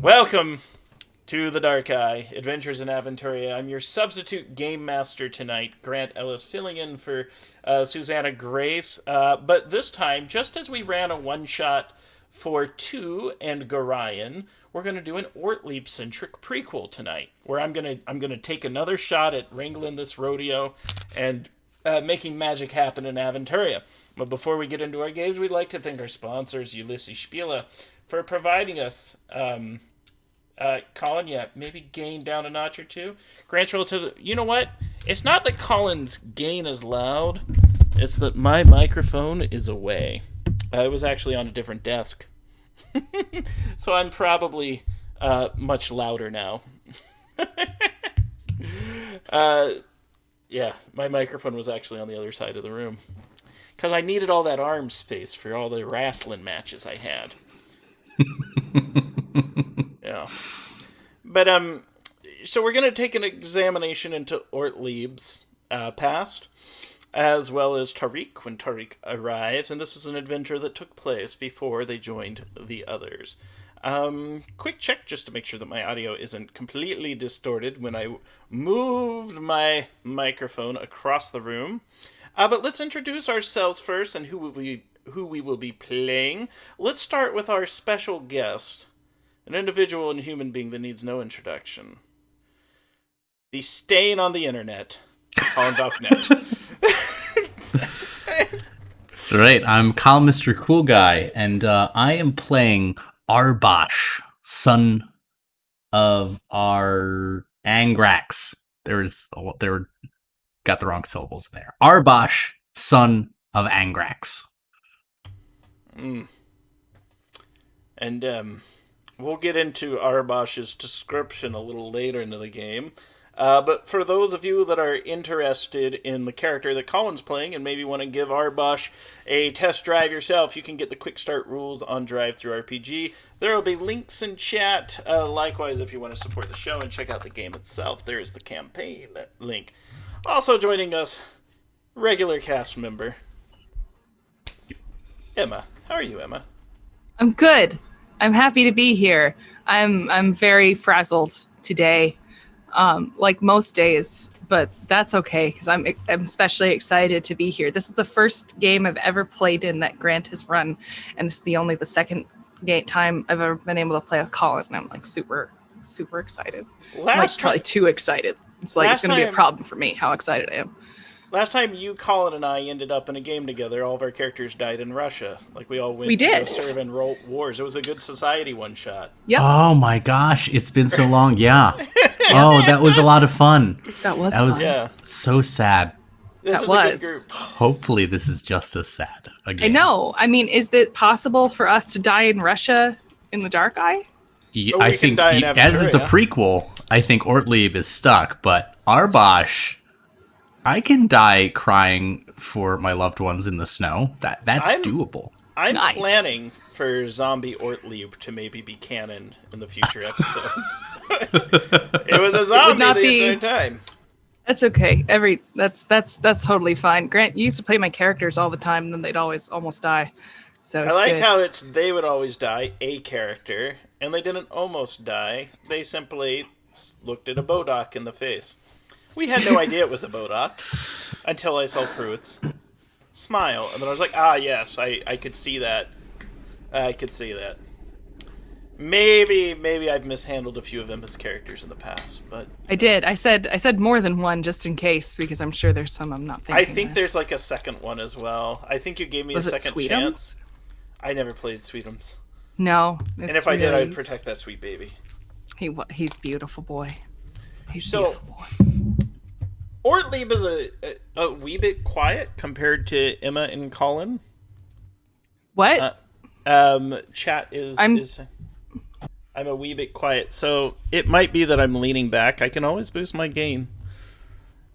Welcome to the Dark Eye, Adventures in Aventuria. I'm your substitute game master tonight, Grant Ellis, filling in for Susanna Grace. But this time, just as we ran a one-shot for 2 and Gorion, we're going to do an Ortlieb-centric prequel tonight, where I'm gonna take another shot at wrangling this rodeo and making magic happen in Aventuria. But before we get into our games, we'd like to thank our sponsors, Ulysses Spiele, for providing us... Colin, yeah, maybe gain down a notch or two. Grant's relative. You know what? It's not that Colin's gain is loud. It's that my microphone is away. It was actually on a different desk. So I'm probably much louder now. Yeah, my microphone was actually on the other side of the room. Because I needed all that arm space for all the wrestling matches I had. Yeah. But, so we're going to take an examination into Ortlieb's past, as well as Tariq, when Tariq arrives, and this is an adventure that took place before they joined the others. Quick check just to make sure that my audio isn't completely distorted when I moved my microphone across the room. But let's introduce ourselves first and who we will be playing. Let's start with our special guest. An individual and human being that needs no introduction. The stain on the internet, Colin Balknet. That's right. I'm Colin, Mr. Cool Guy, and I am playing Arbosh, son of our Angrax. Got the wrong syllables there. Arbosh, son of Angrax. And, we'll get into Arbosh's description a little later into the game. But for those of you that are interested in the character that Colin's playing and maybe want to give Arbosh a test drive yourself, you can get the quick start rules on DriveThruRPG. There will be links in chat. Likewise, if you want to support the show and check out the game itself, there is the campaign link. Also joining us, regular cast member, Emma. How are you, Emma? I'm good. I'm happy to be here. I'm very frazzled today, like most days, but that's okay because I'm especially excited to be here. This is the first game I've ever played in that Grant has run, and this is the second time I've ever been able to play with Colin, and I'm like super excited. Probably too excited. It's like it's going to be a problem for me how excited I am. Last time you, Colin, and I ended up in a game together, all of our characters died in Russia. Like, we all went to serve in wars. It was a good society one-shot. Yep. Oh my gosh, it's been so long. Yeah. Oh, that was a lot of fun. That was so sad. This is a good group. Hopefully this is just as sad again. I know. I mean, is it possible for us to die in Russia in the Dark Eye? Yeah, I think, as it's a prequel, I think Ortlieb is stuck, but Arbosh... I can die crying for my loved ones in the snow. That's doable. I'm planning for zombie Ortlieb to maybe be canon in the future episodes. It was a zombie the entire time. That's okay. That's totally fine. Grant, you used to play my characters all the time, and then they'd always almost die. So it's I like good. how they would always die, a character, and they didn't almost die. They simply looked at a Bodok in the face. We had no idea it was the Bodok until I saw Pruitt's smile. And then I was like, yes, I could see that. I could see that. Maybe I've mishandled a few of Emma's characters in the past, but... I did. I said more than one just in case, because I'm sure there's some I'm not thinking I think there's like a second one as well. I think you gave me a second chance. I never played Sweetums. No. And if I did, I'd protect that sweet baby. He's beautiful boy. He's so, beautiful boy. Ortlieb is a wee bit quiet compared to Emma and Colin. What? Chat is I'm a wee bit quiet, so it might be that I'm leaning back. I can always boost my gain.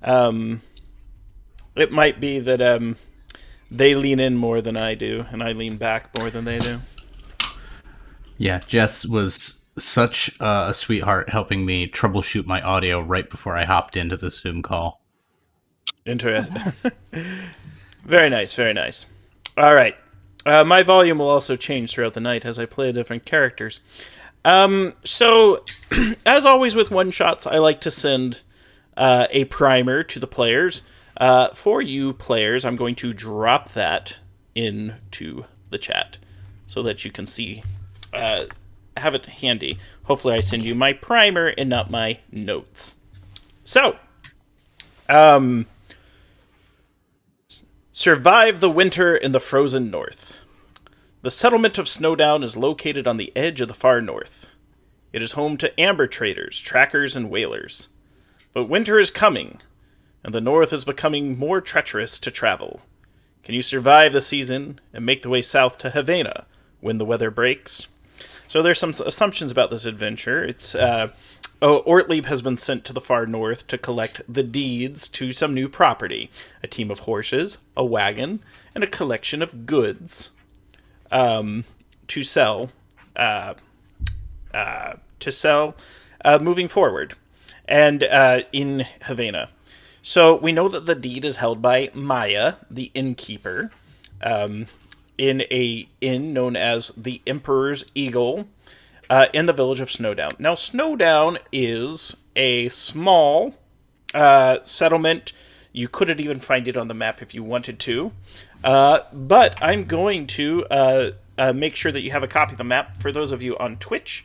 It might be that they lean in more than I do, and I lean back more than they do. Yeah, Jess was such a sweetheart helping me troubleshoot my audio right before I hopped into the Zoom call. Interesting. Very nice, very nice. All right. My volume will also change throughout the night as I play different characters. So, as always with one-shots, I like to send a primer to the players. For you players, I'm going to drop that into the chat so that you can see, have it handy. Hopefully I send you my primer and not my notes. So, survive the winter in the frozen north. The settlement of Snowdown is located on the edge of the far north. It is home to amber traders, trackers, and whalers. But winter is coming, and the north is becoming more treacherous to travel. Can you survive the season and make the way south to Havana when the weather breaks? So there's some assumptions about this adventure. It's Ortlieb has been sent to the far north to collect the deeds to some new property, a team of horses, a wagon, and a collection of goods to sell moving forward, and in Havana. So we know that the deed is held by Maya, the innkeeper, in a inn known as the Emperor's Eagle, in the village of Snowdown. Now, Snowdown is a small settlement. You couldn't even find it on the map if you wanted to. But I'm going to make sure that you have a copy of the map. For those of you on Twitch,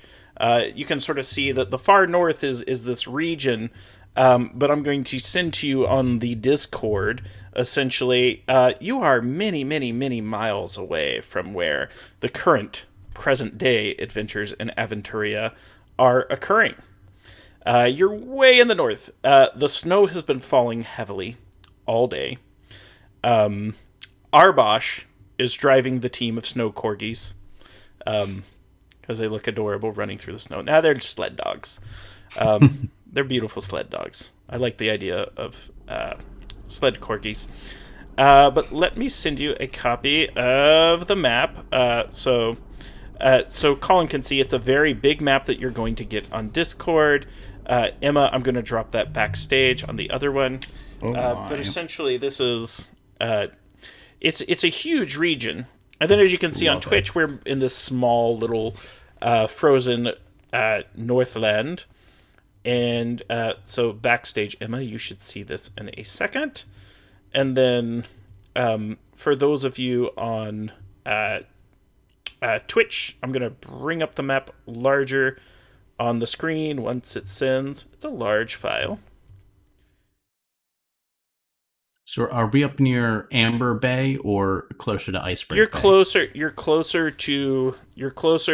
you can sort of see that the far north is this region, but I'm going to send to you on the Discord. Essentially, you are many, many, many miles away from where the current present-day adventures in Aventuria are occurring. You're way in the north. The snow has been falling heavily all day. Arbosh is driving the team of snow corgis, because they look adorable running through the snow. Now they're sled dogs. They're beautiful sled dogs. I like the idea of sled corgis. But let me send you a copy of the map. So Colin can see it's a very big map that you're going to get on Discord. Emma, I'm going to drop that backstage on the other one. But essentially, this is it's a huge region. And then, as you can see on Twitch, we're in this small little frozen Northland. And so backstage, Emma, you should see this in a second. And then for those of you on Twitch, I'm going to bring up the map larger on the screen once it sends. It's a large file. So are we up near Amber Bay or closer to Icebreaker? You're closer. You're closer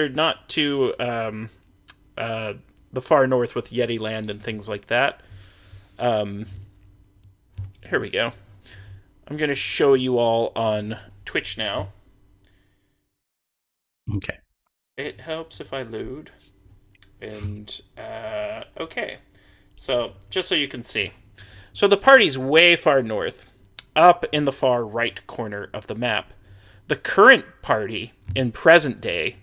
not to the far north with Yeti Land and things like that. Here we go. I'm going to show you all on Twitch now. Okay. It helps if I load. And, okay. So, just so you can see. So the party's way far north, up in the far right corner of the map. The current party, in present day,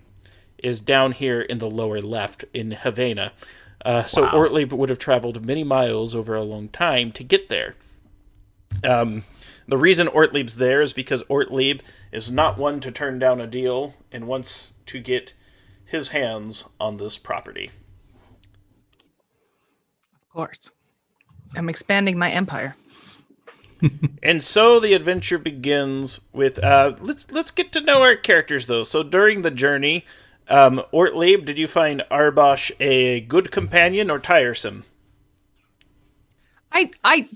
is down here in the lower left in Havana. So wow. Ortlieb would have traveled many miles over a long time to get there. The reason Ortlieb's there is because Ortlieb is not one to turn down a deal and wants to get his hands on this property. Of course. I'm expanding my empire. And so the adventure begins with let's get to know our characters though. So during the journey, Ortlieb, did you find Arbosh a good companion or tiresome?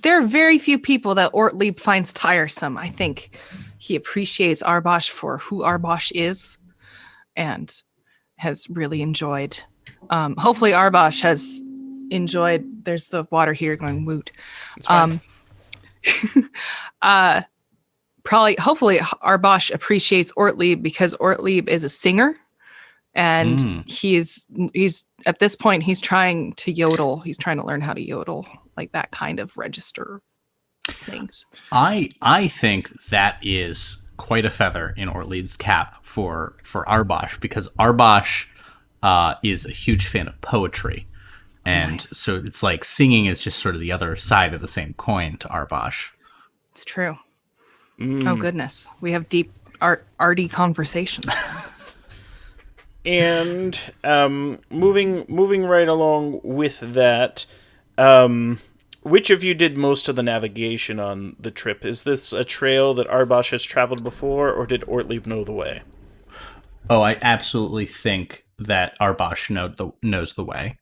There are very few people that Ortlieb finds tiresome. I think he appreciates Arbosh for who Arbosh is and has really enjoyed. Hopefully Arbosh has enjoyed. There's the water here going woot. Hopefully Arbosh appreciates Ortlieb because Ortlieb is a singer. And he's at this point he's trying to yodel. He's trying to learn how to yodel, like that kind of register things. I think that is quite a feather in Ortlieb's cap for Arbosh, because Arbosh is a huge fan of poetry. And so it's like singing is just sort of the other side of the same coin to Arbosh. It's true. Oh goodness. We have deep arty conversations. And moving right along with that, which of you did most of the navigation on the trip? Is this a trail that Arbosh has traveled before, or did Ortlieb know the way? Oh, I absolutely think that Arbosh knows the way.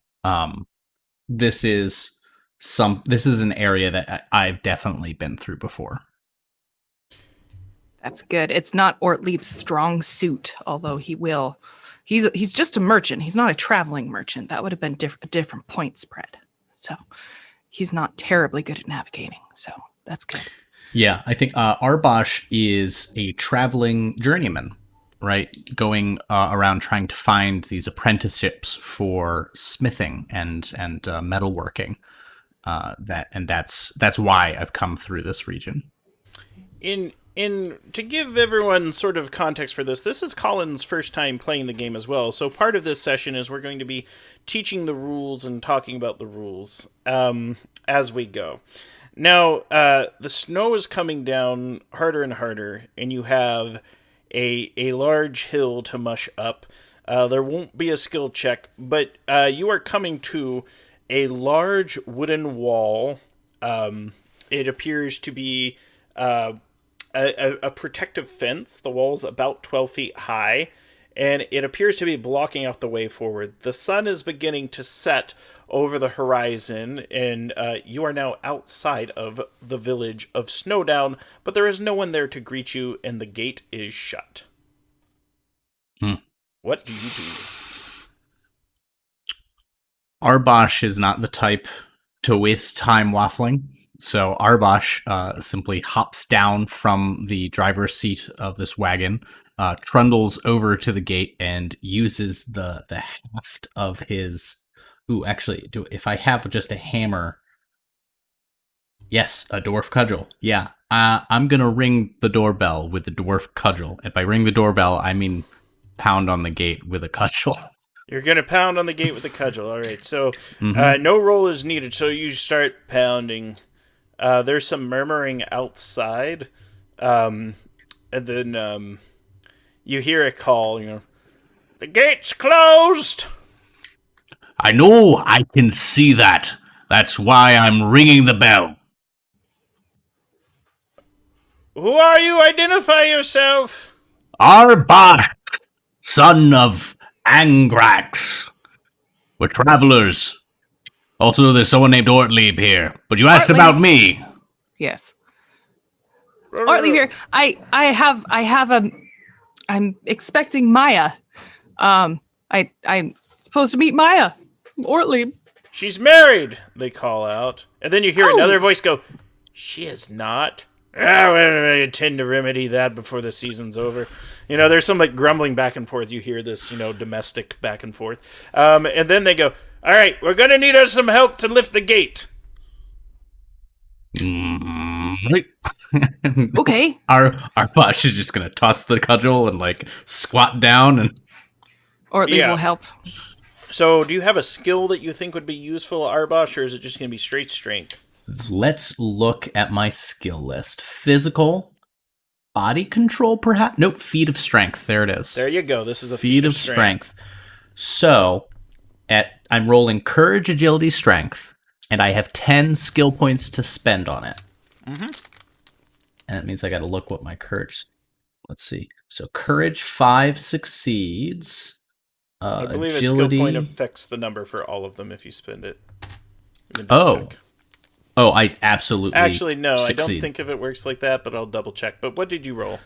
This is an area that I've definitely been through before. That's good. It's not Ortlieb's strong suit, although he's just a merchant. He's not a traveling merchant. That would have been a different point spread. So he's not terribly good at navigating. So that's good. Yeah, I think Arbosh is a traveling journeyman, right? Going around trying to find these apprenticeships for smithing and metalworking. That's why I've come through this region. In to give everyone sort of context for this is Colin's first time playing the game as well. So part of this session is we're going to be teaching the rules and talking about the rules as we go. Now, the snow is coming down harder and harder, and you have a large hill to mush up. There won't be a skill check, but you are coming to a large wooden wall. It appears to be a protective fence. The wall's about 12 feet high, and it appears to be blocking out the way forward. The sun is beginning to set over the horizon, and you are now outside of the village of Snowdown, but there is no one there to greet you, and the gate is shut. What do you do? Arbosh is not the type to waste time waffling. So Arbosh simply hops down from the driver's seat of this wagon, trundles over to the gate, and uses the haft of his. Ooh, actually, if I have just a hammer. Yes, a dwarf cudgel. Yeah, I'm gonna ring the doorbell with the dwarf cudgel, and by ring the doorbell, I mean pound on the gate with a cudgel. You're going to pound on the gate with a cudgel. All right, so no roll is needed, so you start pounding. There's some murmuring outside, and then you hear a call, the gate's closed! I know, I can see that. That's why I'm ringing the bell. Who are you? Identify yourself! Arbosh, son of Angrax. We're travelers. Also, there's someone named Ortlieb here. But you asked about me. Yes. Ortlieb here. I'm expecting Maya. I'm supposed to meet Maya. Ortlieb. She's married, they call out. And then you hear another voice go, she is not. I intend to remedy that before the season's over. There's some grumbling back and forth. You hear this, domestic back and forth. And then they go, all right, we're going to need some help to lift the gate. Okay. Our boss is just going to toss the cudgel and squat down and... Ortlieb will help. So do you have a skill that you think would be useful, Arbosh, or is it just going to be straight strength? Let's look at my skill list. Physical, body control, perhaps? Nope, feat of strength. There it is. There you go. This is a feat of strength. So, I'm rolling courage, agility, strength, and I have 10 skill points to spend on it. Mm-hmm. And that means I got to look what my courage. Let's see. So courage 5 succeeds. I believe agility... a skill point affects the number for all of them if you spend it. Oh, I absolutely Actually, no, succeed. I don't think if it works like that, but I'll double check. But what did you roll?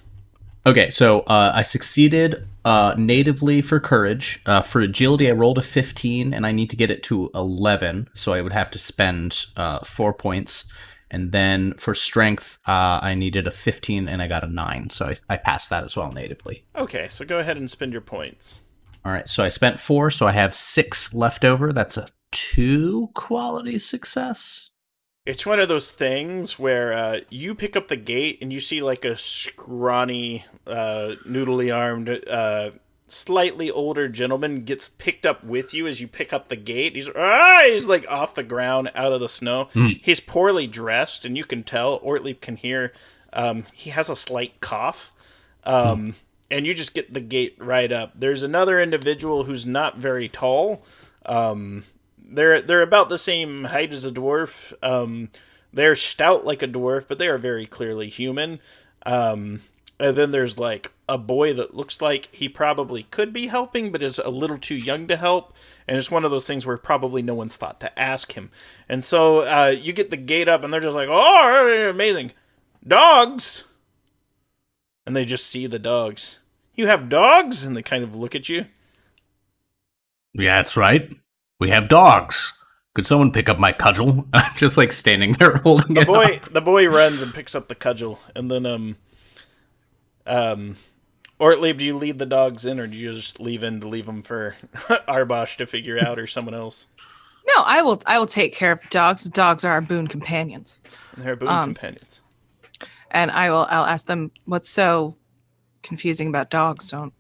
Okay, so I succeeded natively for courage. For agility, I rolled a 15, and I need to get it to 11, so I would have to spend 4 points. And then for strength, I needed a 15, and I got a 9, so I passed that as well natively. Okay, so go ahead and spend your points. All right, so I spent 4, so I have 6 left over. That's a 2 quality success. It's one of those things where you pick up the gate and you see a scrawny, noodly-armed, slightly older gentleman gets picked up with you as you pick up the gate. He's off the ground, out of the snow. He's poorly dressed, and you can tell, Ortlieb can hear, he has a slight cough. And and you just get the gate right up. There's another individual who's not very tall. They're about the same height as a dwarf. They're stout like a dwarf, but they are very clearly human. And then there's like a boy that looks like he probably could be helping, but is a little too young to help. And it's one of those things where probably no one's thought to ask him. And so you get the gate up, and they're just like, "Oh, amazing. Dogs!" And they just see the dogs. "You have dogs?" And they kind of look at you. "Yeah, that's right. We have dogs. Could someone pick up my cudgel?" I'm just like standing there holding it up. The boy runs and picks up the cudgel, and then Ortlieb, do you lead the dogs in, or do you just leave them for Arbosh to figure out, or someone else? No, I will take care of the dogs. The dogs are our boon companions. They're boon companions. And I'll ask them what's so confusing about dogs. Don't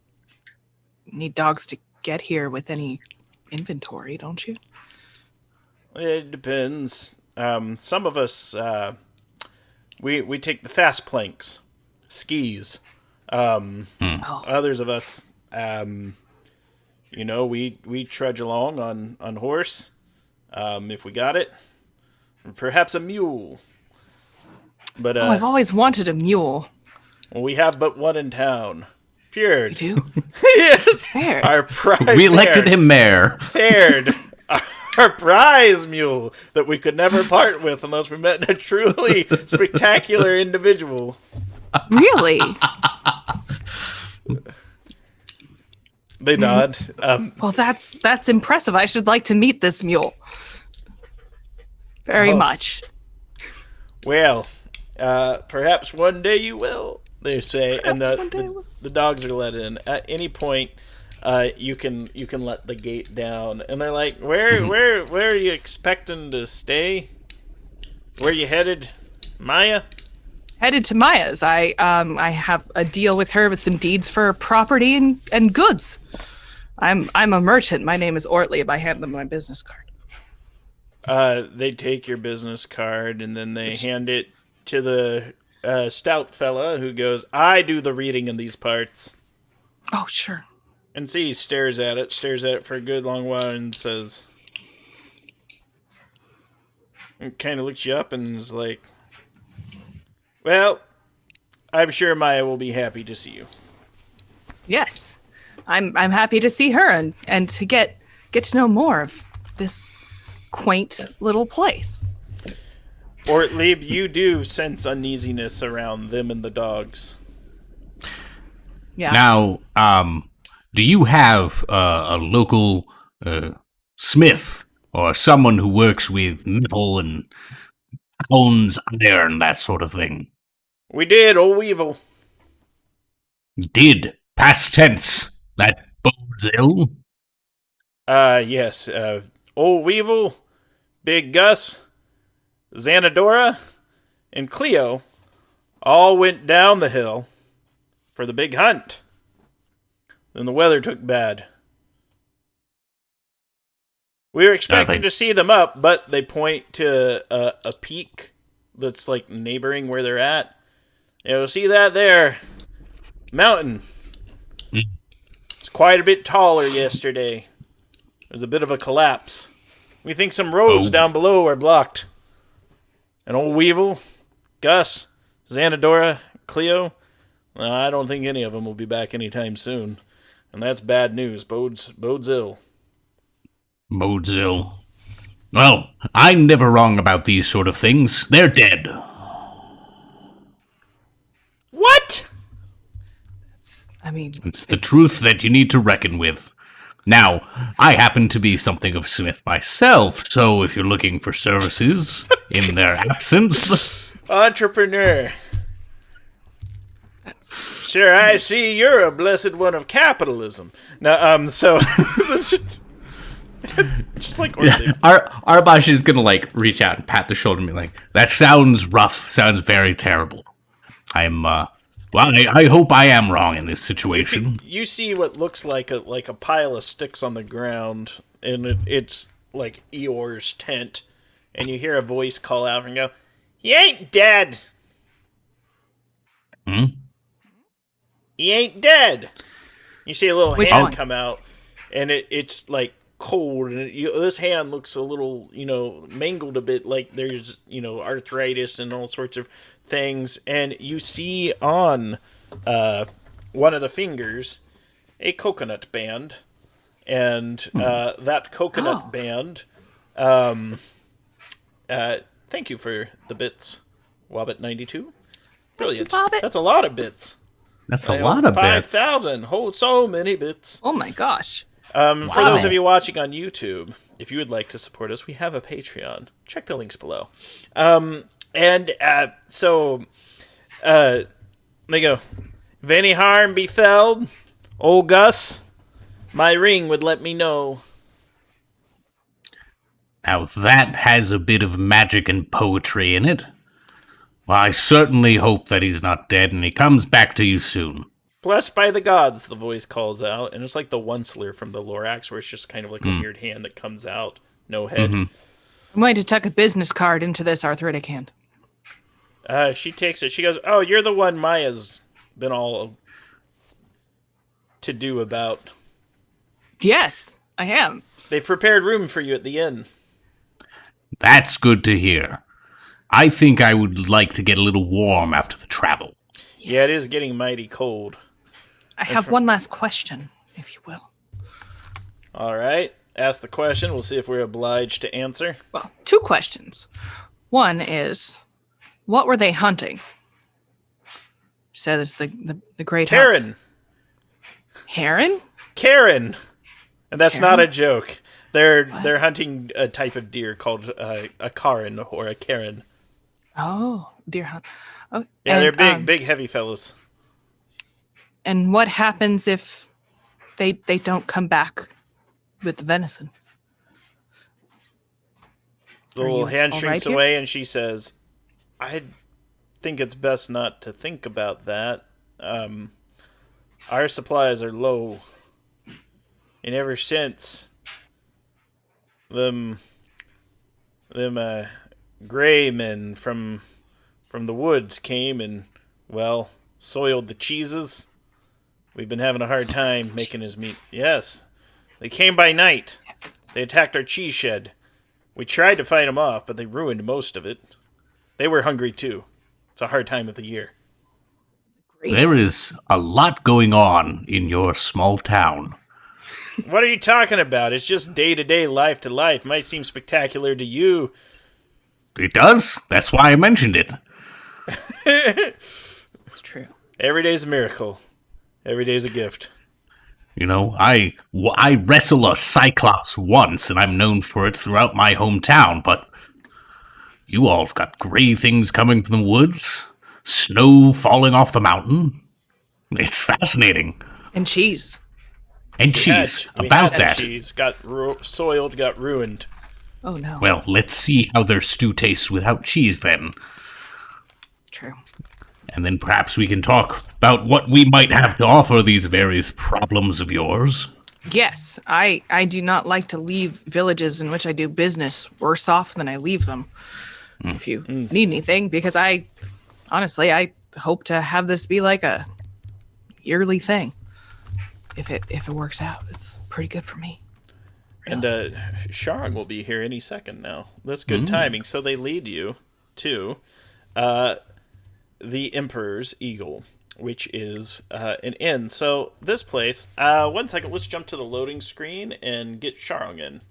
need dogs to get here with any inventory, don't you? It depends. Some of us we take the fast planks, skis. Others of us, we trudge along on horse, if we got it, or perhaps a mule. But I've always wanted a mule. Well, we have but one in town. Fjord. You do? Yes. Fair. Our prize. We elected him mayor. Fjord. Our prize mule that we could never part with unless we met a truly spectacular individual. Really? They nod. Well, that's impressive. I should like to meet this mule. Very much. Well, perhaps one day you will, they say, and the dogs are let in. At any point, you can let the gate down, and they're like, where are you expecting to stay? Where are you headed, Maya? Headed to Maya's. I have a deal with her with some deeds for property and goods. I'm a merchant. My name is Ortlieb. I hand them my business card. They take your business card, and then they hand it to the stout fella who goes, "I do the reading in these parts." Oh, sure. And he stares at it for a good long while, and says, and kind of looks you up and is like, "Well, I'm sure Maya will be happy to see you." Yes, I'm happy to see her and to get to know more of this quaint little place. Ortlieb, you do sense uneasiness around them and the dogs. Yeah. Now, do you have a local smith or someone who works with metal and owns iron, that sort of thing? We did, old Weevil. Did. Past tense. That bodes ill. Yes. Old Weevil, Big Gus, Xanadora, and Cleo all went down the hill for the big hunt. Then the weather took bad. We were expecting to see them up, but they point to a peak that's like neighboring where they're at. See that there? Mountain. It's quite a bit taller yesterday. There's a bit of a collapse. We think some roads down below are blocked. And old Weevil, Gus, Xanadora, Cleo, well, I don't think any of them will be back anytime soon. And that's bad news. Bodes ill. Bodes ill. Well, I'm never wrong about these sort of things. They're dead. What? It's the truth that you need to reckon with. Now, I happen to be something of a smith myself, so if you're looking for services in their absence... Entrepreneur. Sure, I see you're a blessed one of capitalism. Now, so... just like Ortlieb. Arbosh is gonna, reach out and pat the shoulder and be like, that sounds rough, sounds very terrible. I hope I am wrong in this situation. You see what looks like a pile of sticks on the ground, and it's like Eeyore's tent, and you hear a voice call out and go, "He ain't dead." He ain't dead. You see a little Which hand one? come out, and it's like cold, and this hand looks a little, mangled a bit, like there's, arthritis and all sorts of things. And you see on one of the fingers a coconut band, and that coconut band. Thank you for the bits, Wobbit92. Brilliant. Thank you, Wobbit. That's a lot of bits. That's a lot of bits. 5,000. Oh, so many bits. Oh my gosh. For those of you watching on YouTube, if you would like to support us, we have a Patreon. Check the links below. They go, if any harm befell, old Gus, my ring would let me know. Now that has a bit of magic and poetry in it. Well, I certainly hope that he's not dead and he comes back to you soon. Blessed by the gods, the voice calls out, and it's like the Onceler from the Lorax, where it's just kind of like a weird hand that comes out, no head. I'm going to tuck a business card into this arthritic hand. She takes it. She goes, "Oh, you're the one Maya's been all to do about." Yes, I am. They've prepared room for you at the inn. That's good to hear. I think I would like to get a little warm after the travel. Yes. Yeah, it is getting mighty cold. I have one last question, if you will. All right. Ask the question. We'll see if we're obliged to answer. Well, two questions. One is, what were they hunting? She said it's the great Karen. hunt. Heron? Karen. And that's Karen? not a joke. They're hunting a type of deer called a Karen or a Karen. Oh, deer hunt. Oh, Yeah, and, they're big heavy fellas. And what happens if they don't come back with the venison? The little hand all shrinks right here? away, and she says, "I think it's best not to think about that. Our supplies are low, and ever since them gray men from the woods came and, well, soiled the cheeses, we've been having a hard time making his meat. Yes, they came by night. They attacked our cheese shed. We tried to fight them off, but they ruined most of it. They were hungry too. It's a hard time of the year." There is a lot going on in your small town. What are you talking about? It's just day-to-day, life-to-life. Might seem spectacular to you. It does? That's why I mentioned it. It's true. Every day's a miracle. Every day's a gift. You know, I wrestle a cyclops once, and I'm known for it throughout my hometown, but you all have got gray things coming from the woods, snow falling off the mountain. It's fascinating. And cheese. And cheese. About that. Cheese got soiled, got ruined. Oh, no. Well, let's see how their stew tastes without cheese, then. It's true. And then perhaps we can talk about what we might have to offer these various problems of yours. Yes, I do not like to leave villages in which I do business worse off than I leave them. If you need anything, because I hope to have this be like a yearly thing. If it works out, it's pretty good for me. And Sharang will be here any second now. That's good timing. So they lead you to the Emperor's Eagle, which is an inn. So this place, 1 second, let's jump to the loading screen and get Sharang in.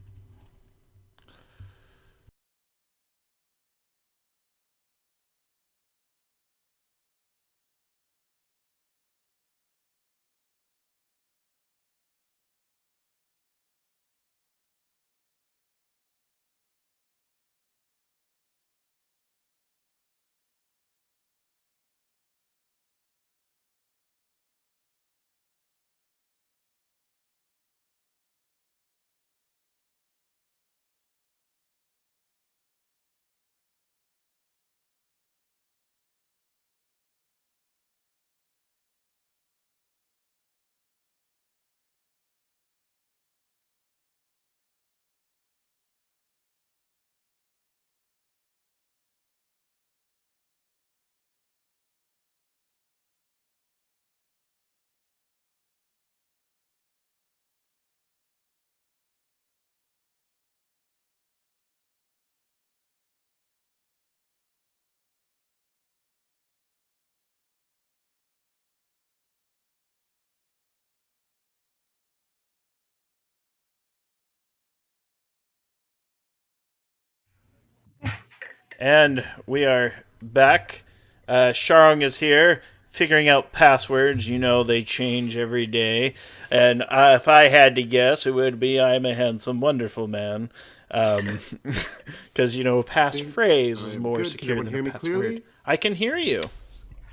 And we are back. Sharong is here, figuring out passwords. You know they change every day. And if I had to guess, it would be I'm a handsome, wonderful man. Because, passphrase is more good. secure Can than hear a me password. clearly? I can hear you.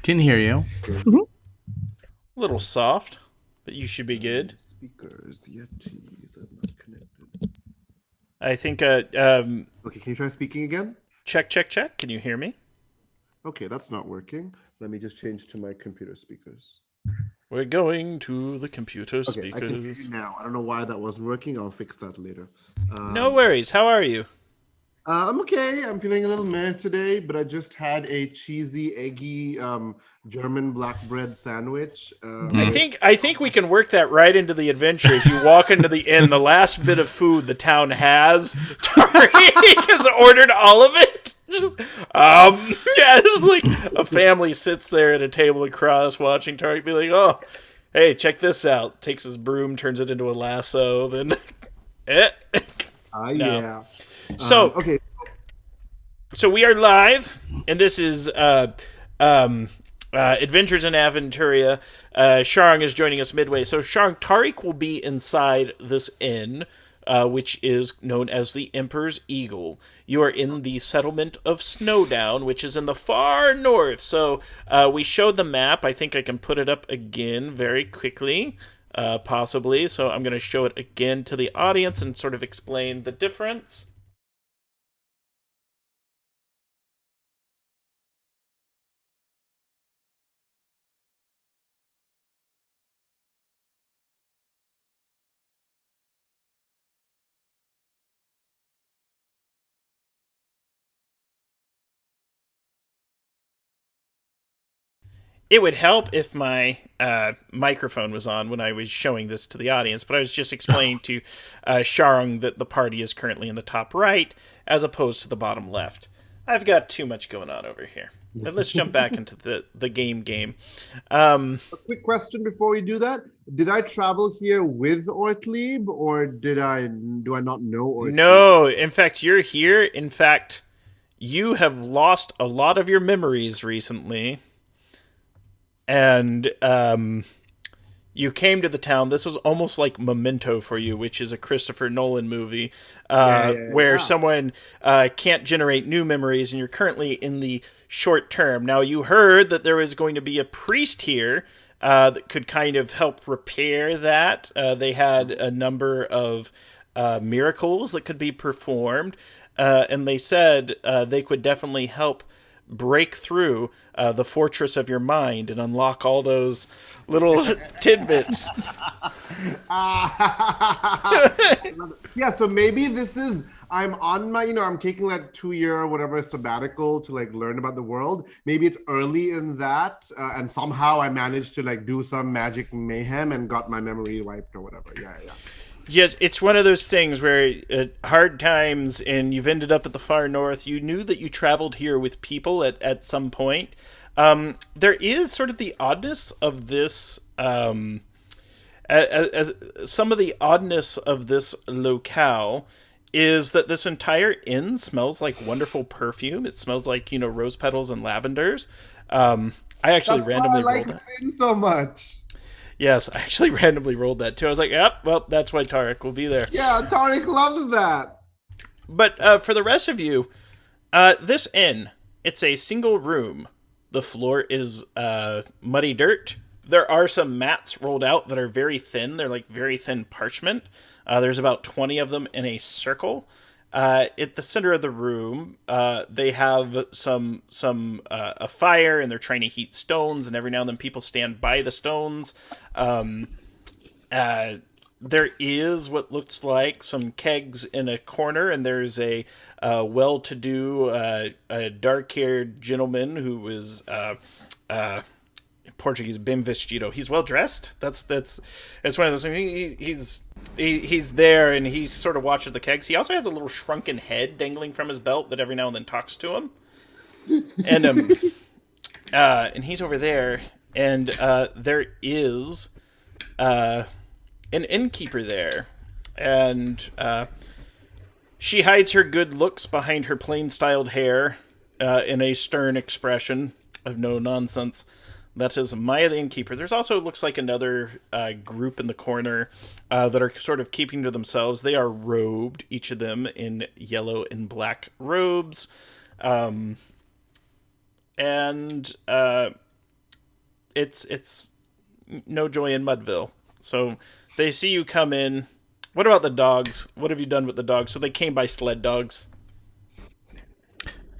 Can hear you. A little soft, but you should be good. Speakers, Yetis are not connected. I think, Okay, can you try speaking again? check. Can you hear me? Okay, that's not working. Let me just change to my computer speakers. We're going to the computer Okay, speakers. I can hear you now. I don't know why that wasn't working. I'll fix that later. No worries. How are you? I'm okay. I'm feeling a little meh today, but I just had a cheesy, eggy German black bread sandwich. I think we can work that right into the adventure. As you walk into the inn, the last bit of food the town has, Tariq has ordered all of it. Just like a family sits there at a table across watching Tariq be like, "Oh, hey, check this out." Takes his broom, turns it into a lasso, then yeah. So okay. So we are live, and this is Adventures in Aventuria. Sharong is joining us midway. So Sharong, Tariq will be inside this inn, which is known as the Emperor's Eagle. You are in the settlement of Snowdown, which is in the far north. So we showed the map. I think I can put it up again very quickly, possibly. So I'm going to show it again to the audience and sort of explain the difference. It would help if my microphone was on when I was showing this to the audience, but I was just explaining to Sharong that the party is currently in the top right as opposed to the bottom left. I've got too much going on over here. But let's jump back into the game. A quick question before we do that. Did I travel here with Ortlieb, or do I not know Ortlieb? No, in fact, you're here. In fact, you have lost a lot of your memories recently. And you came to the town. This was almost like Memento for you, which is a Christopher Nolan movie where someone can't generate new memories, and you're currently in the short term. Now, you heard that there was going to be a priest here that could kind of help repair that. They had a number of miracles that could be performed, and they said they could definitely help break through the fortress of your mind and unlock all those little tidbits. Yeah, so maybe this is, I'm on my, I'm taking that 2-year or whatever sabbatical to like learn about the world. Maybe it's early in that, and somehow I managed to like do some magic mayhem and got my memory wiped or whatever. Yeah. Yes, it's one of those things where hard times and you've ended up at the far north. You knew that you traveled here with people at some point. There is sort of the oddness of this, as some of the oddness of this locale is that this entire inn smells like wonderful perfume. It smells like, rose petals and lavenders. I actually randomly rolled that. That's why I like this inn so much. Yes, I actually randomly rolled that too. I was like, yep, well, that's why Tariq will be there. Yeah, Tariq loves that. But for the rest of you, this inn, it's a single room. The floor is muddy dirt. There are some mats rolled out that are very thin. They're like very thin parchment. There's about 20 of them in a circle. At the center of the room, they have a fire, and they're trying to heat stones, and every now and then people stand by the stones. There is what looks like some kegs in a corner, and there's a well-to-do, dark-haired gentleman who is Portuguese bem vestido. He's well dressed. That's one of those things. He's there, and he sort of watches the kegs. He also has a little shrunken head dangling from his belt that every now and then talks to him. And and he's over there, and there is an innkeeper there, and she hides her good looks behind her plain styled hair. in a stern expression of no nonsense. That is Maya the innkeeper. There's also, looks like, another group in the corner that are sort of keeping to themselves. They are robed, each of them in yellow and black robes. And it's no joy in Mudville. So they see you come in. What about the dogs? What have you done with the dogs? So they came by sled dogs.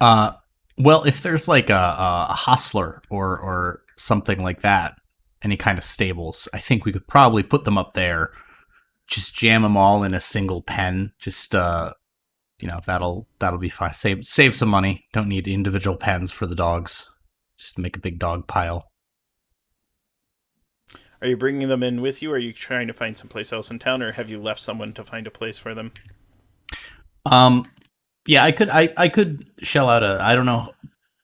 Well, if there's like a hostler or something like that, any kind of stables, I think we could probably put them up there. Just jam them all in a single pen. Just that'll be fine. Save some money. Don't need individual pens for the dogs. Just make a big dog pile. Are you bringing them in with you, or are you trying to find someplace else in town, or have you left someone to find a place for them? Yeah, I could shell out I don't know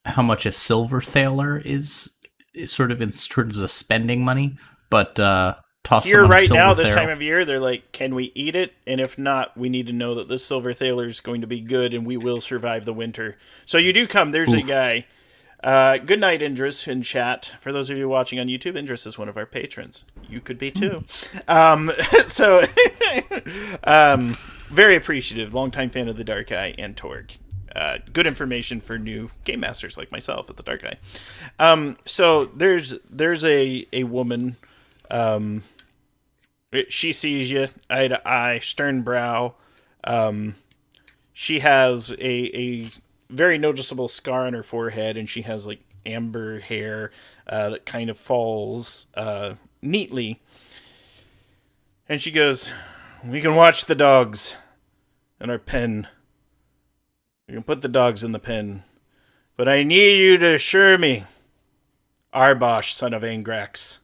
how much a silver thaler is sort of in terms of spending money, but toss here them right now, this thaler. time of year, they're like, can we eat it? And if not, we need to know that this silver thaler is going to be good and we will survive the winter. So you do come. There's a guy. Good night, Indris, in chat. For those of you watching on YouTube, Indris is one of our patrons. You could be too. Very appreciative, longtime fan of the Dark Eye and Torg. Good information for new game masters like myself at the Dark Eye. So there's a woman. She sees you, eye to eye, stern brow. She has a very noticeable scar on her forehead, and she has like amber hair that kind of falls neatly. And she goes, "We can watch the dogs in our pen. We can put the dogs in the pen. But I need you to assure me, Arbosh, son of Angrax,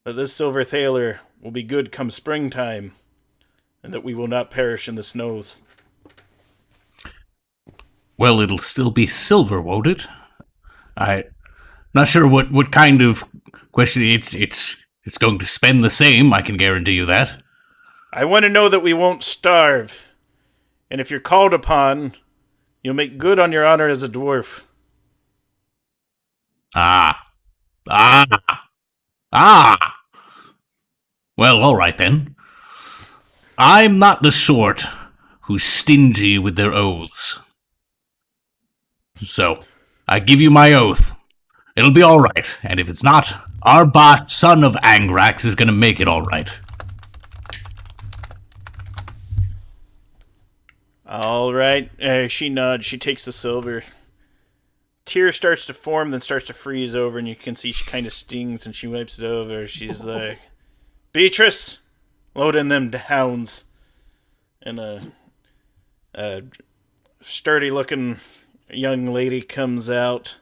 that this silver thaler will be good come springtime, and that we will not perish in the snows." Well, it'll still be silver, won't it? I'm not sure what kind of question. It's going to spend the same, I can guarantee you that. I want to know that we won't starve. And if you're called upon, you'll make good on your honor as a dwarf. Ah. Well, all right then. I'm not the sort who's stingy with their oaths. So, I give you my oath. It'll be all right. And if it's not, Arbosh, son of Angrax, is going to make it all right. All right. She nods. She takes the silver. Tear starts to form, then starts to freeze over, and you can see she kind of stings, and she wipes it over. She's like, "Beatrice, load in them hounds." And a sturdy-looking young lady comes out.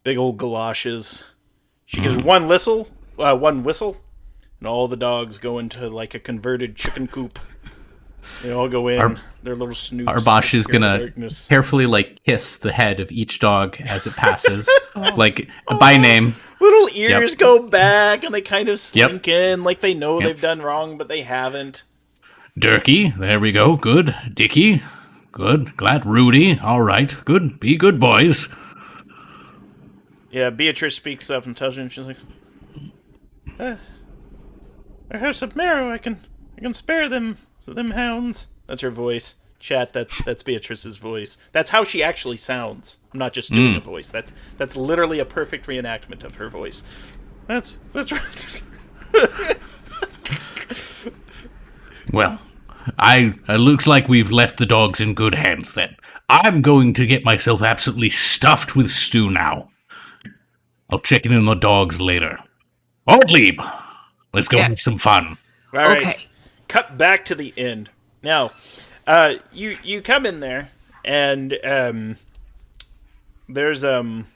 Big old galoshes. She gives one whistle, and all the dogs go into like a converted chicken coop. They all go in. Their little snoops. Arbosh is gonna carefully like kiss the head of each dog as it passes, like by name. Little ears go back, and they kind of slink in, like they know they've done wrong, but they haven't. Durkee, there we go. Good. Dickie, good. Glad. Rudy, all right. Good. Be good boys. Yeah, Beatrice speaks up and tells you, and she's like, "I have some marrow. I can spare them hounds." That's her voice. Chat, that's Beatrice's voice. That's how she actually sounds. I'm not just doing a voice. That's literally a perfect reenactment of her voice. That's right. Well, it looks like we've left the dogs in good hands then. I'm going to get myself absolutely stuffed with stew now. I'll check in on the dogs later. Ortlieb, let's go have some fun. All right. Cut back to the inn. Now, you come in there, and there's dirt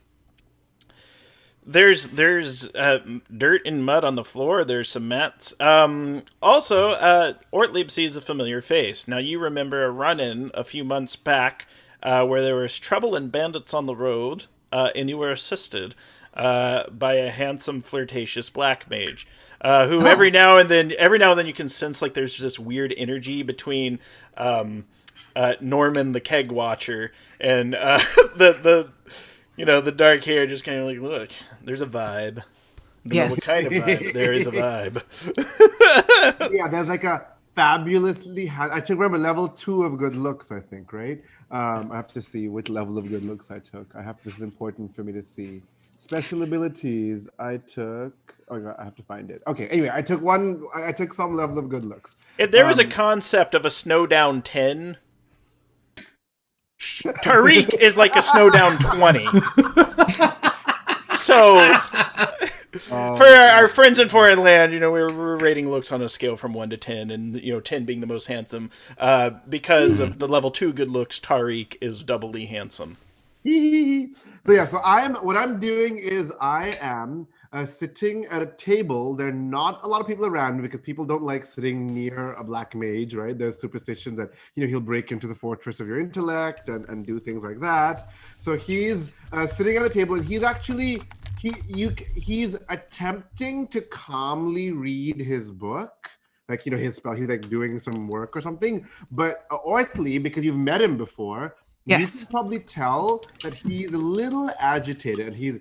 and mud on the floor. There's some mats. Also, Ortlieb sees a familiar face. Now, you remember a run-in a few months back where there was trouble and bandits on the road, and you were assisted by a handsome, flirtatious black mage. Who every now and then you can sense like there's this weird energy between Norman the Keg Watcher, and the dark hair just kind of like, look, there's a vibe. I don't know what kind of vibe, but there is a vibe. Yeah, there's like a fabulously. I should remember level 2 of good looks, I think, right? I have to see which level of good looks I took. This is important for me to see. Special abilities, I took. Oh God, I have to find it. Okay, anyway, I took some level of good looks. If there was a concept of a Snowdown 10, Tariq is like a Snowdown 20. So, for our friends in foreign land, we're rating looks on a scale from 1 to 10, and 10 being the most handsome. Because of the level 2 good looks, Tariq is doubly handsome. So what I'm doing is I am sitting at a table. There are not a lot of people around because people don't like sitting near a black mage, right? There's superstition that he'll break into the fortress of your intellect and do things like that. So he's sitting at the table, and he's actually he's attempting to calmly read his book. Like, his spell, he's like doing some work or something. But Ortlieb, because you've met him before, you can probably tell that he's a little agitated. And he's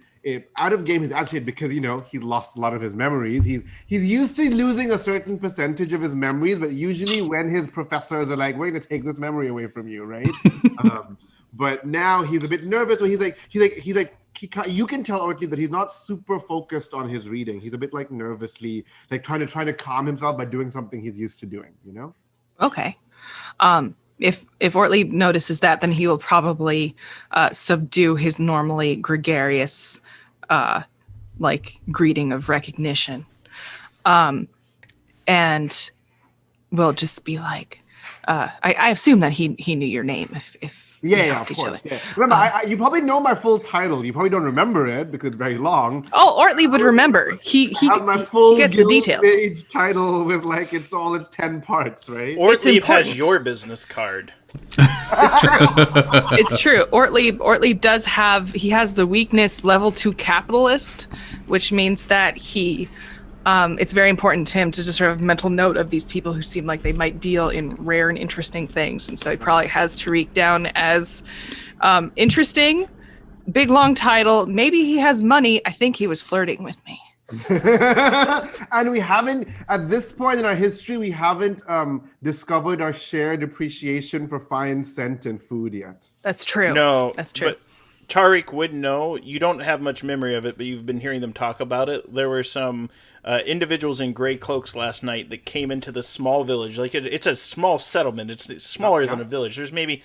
out of game. He's agitated because he's lost a lot of his memories. He's used to losing a certain percentage of his memories, but usually when his professors are like, "We're going to take this memory away from you," right? But now he's a bit nervous. So he's like, you can tell Ortlieb that he's not super focused on his reading. He's a bit like nervously, like trying to calm himself by doing something he's used to doing. Okay. If Ortlieb notices that, then he will probably subdue his normally gregarious, greeting of recognition, and will just be like, I assume that he knew your name. If yeah, of course. Yeah. Remember, you probably know my full title. You probably don't remember it because it's very long. Oh, Ortlieb would remember. He have my full gets the details. Page title with its 10 parts, right? Ortlieb has your business card. It's true. It's true. Ortlieb does has the weakness level 2 capitalist, which means that it's very important to him to just sort of mental note of these people who seem like they might deal in rare and interesting things. And so he probably has Tariq down as interesting, big long title. Maybe he has money. I think he was flirting with me. And we haven't, at this point in our history, we haven't discovered our shared appreciation for fine scent and food yet. That's true. No, that's true. But Tariq would know. You don't have much memory of it, but you've been hearing them talk about it. There were some individuals in gray cloaks last night that came into this small village. Like it's a small settlement. It's smaller than a village. There's maybe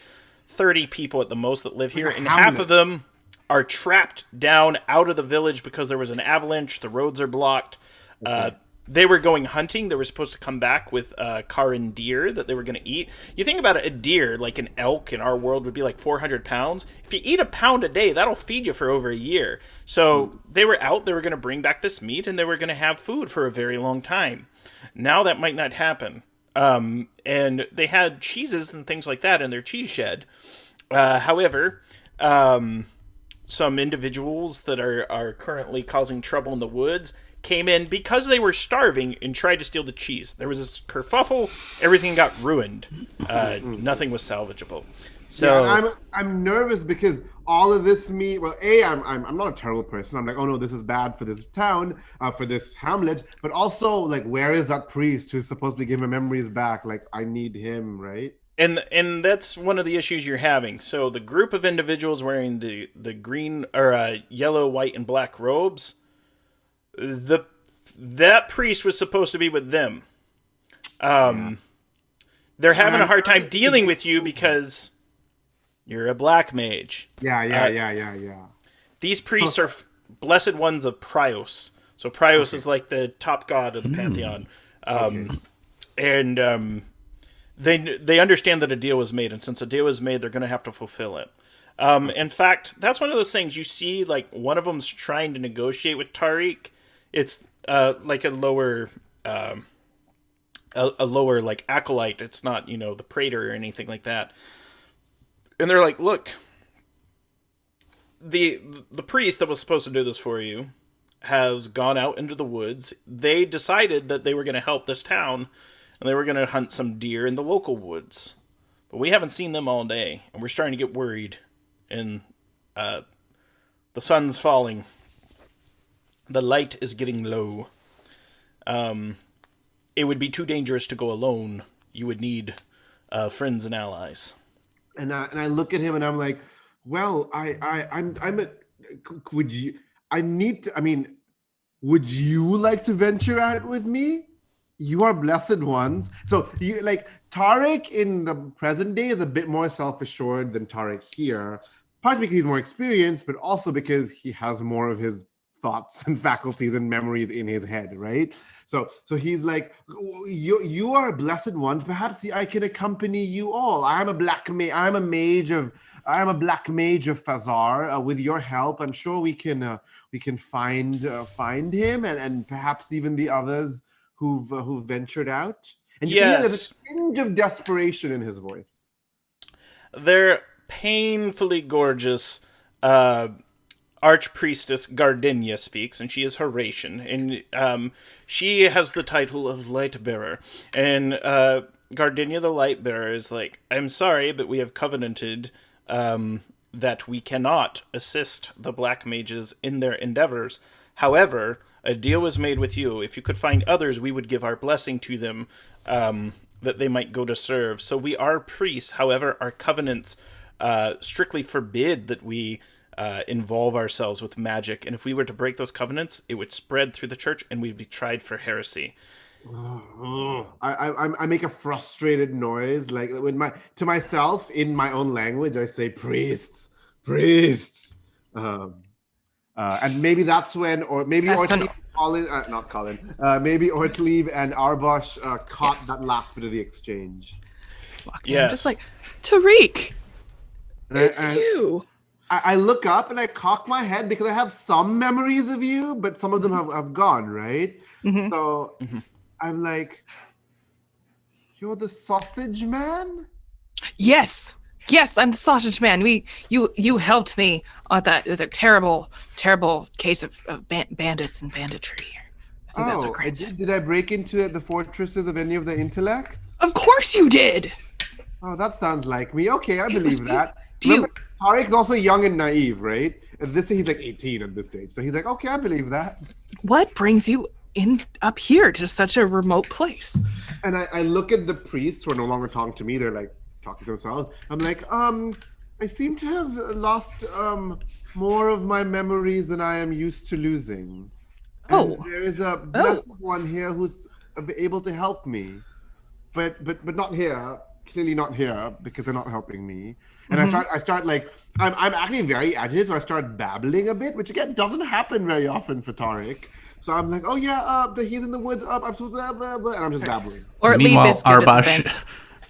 30 people at the most that live here, and half of them are trapped down out of the village because there was an avalanche. The roads are blocked. Okay. They were going hunting. They were supposed to come back with Karin deer that they were going to eat. You think about it, a deer, like an elk in our world, would be like 400 pounds. If you eat a pound a day, that'll feed you for over a year. So they were out. They were going to bring back this meat, and they were going to have food for a very long time. Now that might not happen. And they had cheeses and things like that in their cheese shed. However, some individuals that are currently causing trouble in the woods came in because they were starving and tried to steal the cheese. There was this kerfuffle. Everything got ruined. Nothing was salvageable. So yeah, I'm nervous because all of this meat. Well, I'm not a terrible person. I'm like, oh no, this is bad for this town, for this hamlet. But also, like, where is that priest who's supposed to give my memories back? Like, I need him, right? And that's one of the issues you're having. So the group of individuals wearing the green or yellow, white, and black robes. That priest was supposed to be with them. They're having a hard time dealing with you because you're a black mage. Yeah. These priests are blessed ones of Prios. So Prios is like the top god of the pantheon. And they understand that a deal was made, and since a deal was made, they're going to have to fulfill it. In fact, that's one of those things you see. Like one of them's trying to negotiate with Tariq. It's like a lower like acolyte. It's not the praetor or anything like that. And they're like, look, the priest that was supposed to do this for you has gone out into the woods. They decided that they were going to help this town, and they were going to hunt some deer in the local woods. but we haven't seen them all day, and we're starting to get worried. And the sun's falling. The light is getting low. It would be too dangerous to go alone. You would need friends and allies. And I look at him and I'm like, well, would you like to venture out with me? You are blessed ones. So you like Tariq in the present day is a bit more self-assured than Tariq here, partly because he's more experienced, but also because he has more of his thoughts and faculties and memories in his head, right? So he's like, you are blessed ones. Perhaps I can accompany you all. I am a black mage of Fazar. With your help, I'm sure we can find him and perhaps even the others who've ventured out. And you can hear there's a tinge of desperation in his voice. They're painfully gorgeous. Archpriestess Gardenia speaks, and she is Horatian, and she has the title of Lightbearer. And Gardenia the Lightbearer is like, I'm sorry, but we have covenanted that we cannot assist the Black Mages in their endeavors. However, a deal was made with you. If you could find others, we would give our blessing to them, that they might go to serve. So we are priests. However, our covenants strictly forbid that we involve ourselves with magic, and if we were to break those covenants, it would spread through the church, and we'd be tried for heresy. I make a frustrated noise, like to myself in my own language. I say, priests, and maybe that's when, or maybe Ortlieb, maybe Ortlieb and Arbosh caught that last bit of the exchange. I'm just like, Tariq, it's you. I look up and I cock my head because I have some memories of you, but some of them have gone, right? Mm-hmm. So I'm like, you're the sausage man? Yes, I'm the sausage man. You helped me on that terrible case of bandits and banditry. I think that's what Grant said. Did I break into the fortresses of any of the intellects? Of course you did. Oh, that sounds like me. Okay, I believe that. Remember, Tariq's also young and naive, right? At this he's like 18 at this stage. So he's like, okay, I believe that. What brings you up here to such a remote place? And I look at the priests who are no longer talking to me. They're like talking to themselves. I'm like, I seem to have lost more of my memories than I am used to losing. And there is a blessed one here who's able to help me. But not here. Clearly not here because they're not helping me. And I start like, I'm actually very agitated, so I start babbling a bit, which again doesn't happen very often for Tariq. So I'm like, oh yeah, he's in the woods, I'm supposed to blah, blah, and I'm just babbling. Or meanwhile,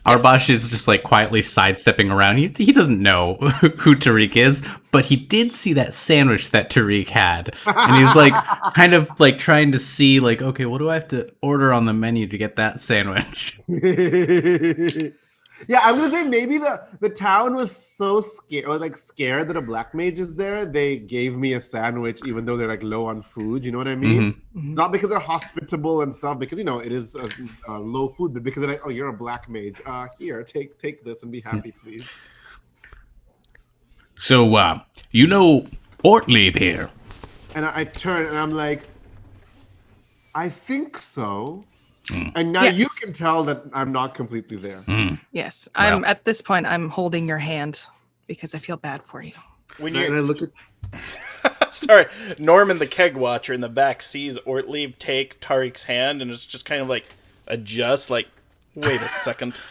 Arbosh is just like quietly sidestepping around. He doesn't know who Tariq is, but he did see that sandwich that Tariq had, and he's like kind of like trying to see like, okay, what do I have to order on the menu to get that sandwich? Yeah, I'm gonna say maybe the town was so scared that a black mage is there. They gave me a sandwich, even though they're like low on food. You know what I mean? Mm-hmm. Not because they're hospitable and stuff, because it is low food, but because they're like, oh, you're a black mage. Here, take this and be happy, please. So, Ortlieb here. And I turn and I'm like, I think so. And now you can tell that I'm not completely there. Yes, I'm at this point. I'm holding your hand because I feel bad for you. And I look at. Sorry, Norman, the keg watcher in the back, sees Ortlieb take Tariq's hand and is just kind of like adjust. Like, wait a second.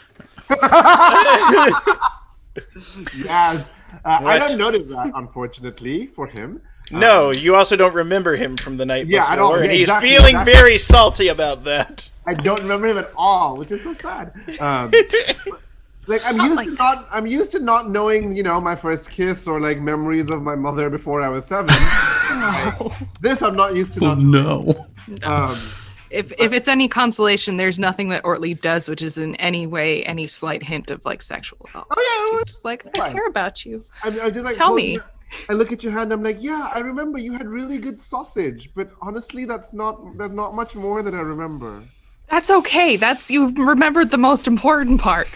Yes, I don't notice that, unfortunately, for him. No, you also don't remember him from the night before, I don't, and he's feeling very salty about that. I don't remember him at all, which is so sad. Like I'm used to not knowing, my first kiss or like memories of my mother before I was 7. This I'm not used to. Oh no. If it's any consolation, there's nothing that Ortlieb does which is in any way any slight hint of like sexual. He's just like, I care about you. I'm just like, tell me. I look at your hand. I'm like, yeah, I remember you had really good sausage, but honestly, there's not much more that I remember. That's okay. You remembered the most important part.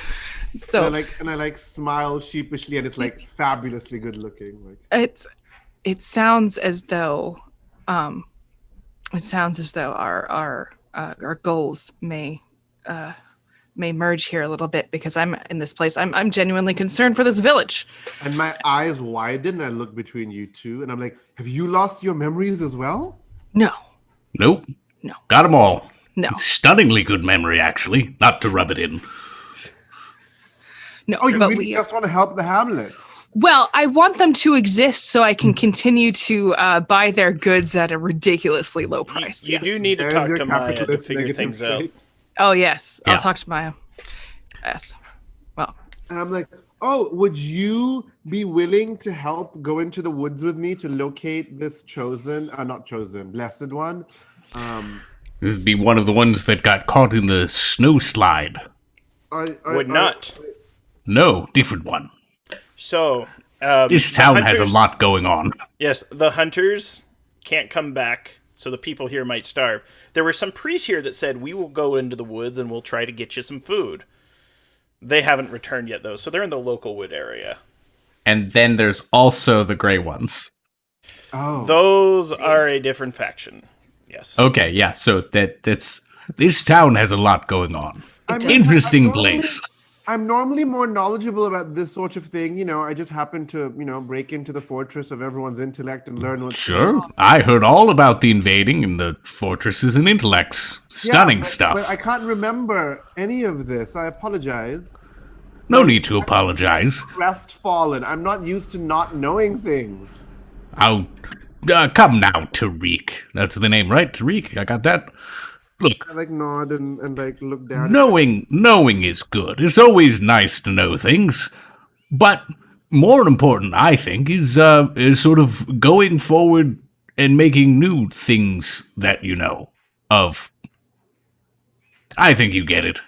So and I smile sheepishly, and it's like fabulously good looking. Like it sounds as though our goals may merge here a little bit, because I'm in this place. I'm genuinely concerned for this village. And my eyes widen, and I look between you two, and I'm like, have you lost your memories as well? No. Nope. No. Got them all. No. Stunningly good memory, actually. Not to rub it in. No. Oh, you but really just want to help the hamlet? Well, I want them to exist so I can continue to buy their goods at a ridiculously low price. You do need to There's talk your to Maya to capitalist figure negative things out. trait. Oh, yes. Yeah. I'll talk to Maya. Yes. Well. And I'm like, oh, would you be willing to help go into the woods with me to locate this blessed one? This would be one of the ones that got caught in the snow slide. Would not. No, different one. So, This town has a lot going on. Yes, the hunters can't come back, so the people here might starve. There were some priests here that said, we will go into the woods and we'll try to get you some food. They haven't returned yet, though, so they're in the local wood area. And then there's also the gray ones. Oh. Those are a different faction. Yes. Okay, yeah, so that's... This town has a lot going on. It Interesting place. I'm normally more knowledgeable about this sort of thing. You know, I just happen to, break into the fortress of everyone's intellect and learn what's Sure, I heard all about the invading and the fortresses and intellects. Stunning stuff. But I can't remember any of this. I apologize. No need to apologize. Crestfallen. I'm not used to not knowing things. I'll... come now, Tariq. That's the name, right? Tariq, I got that. Look, I nod and look down. knowing is good. It's always nice to know things. But more important, I think, is sort of going forward and making new things that you know of. I think you get it.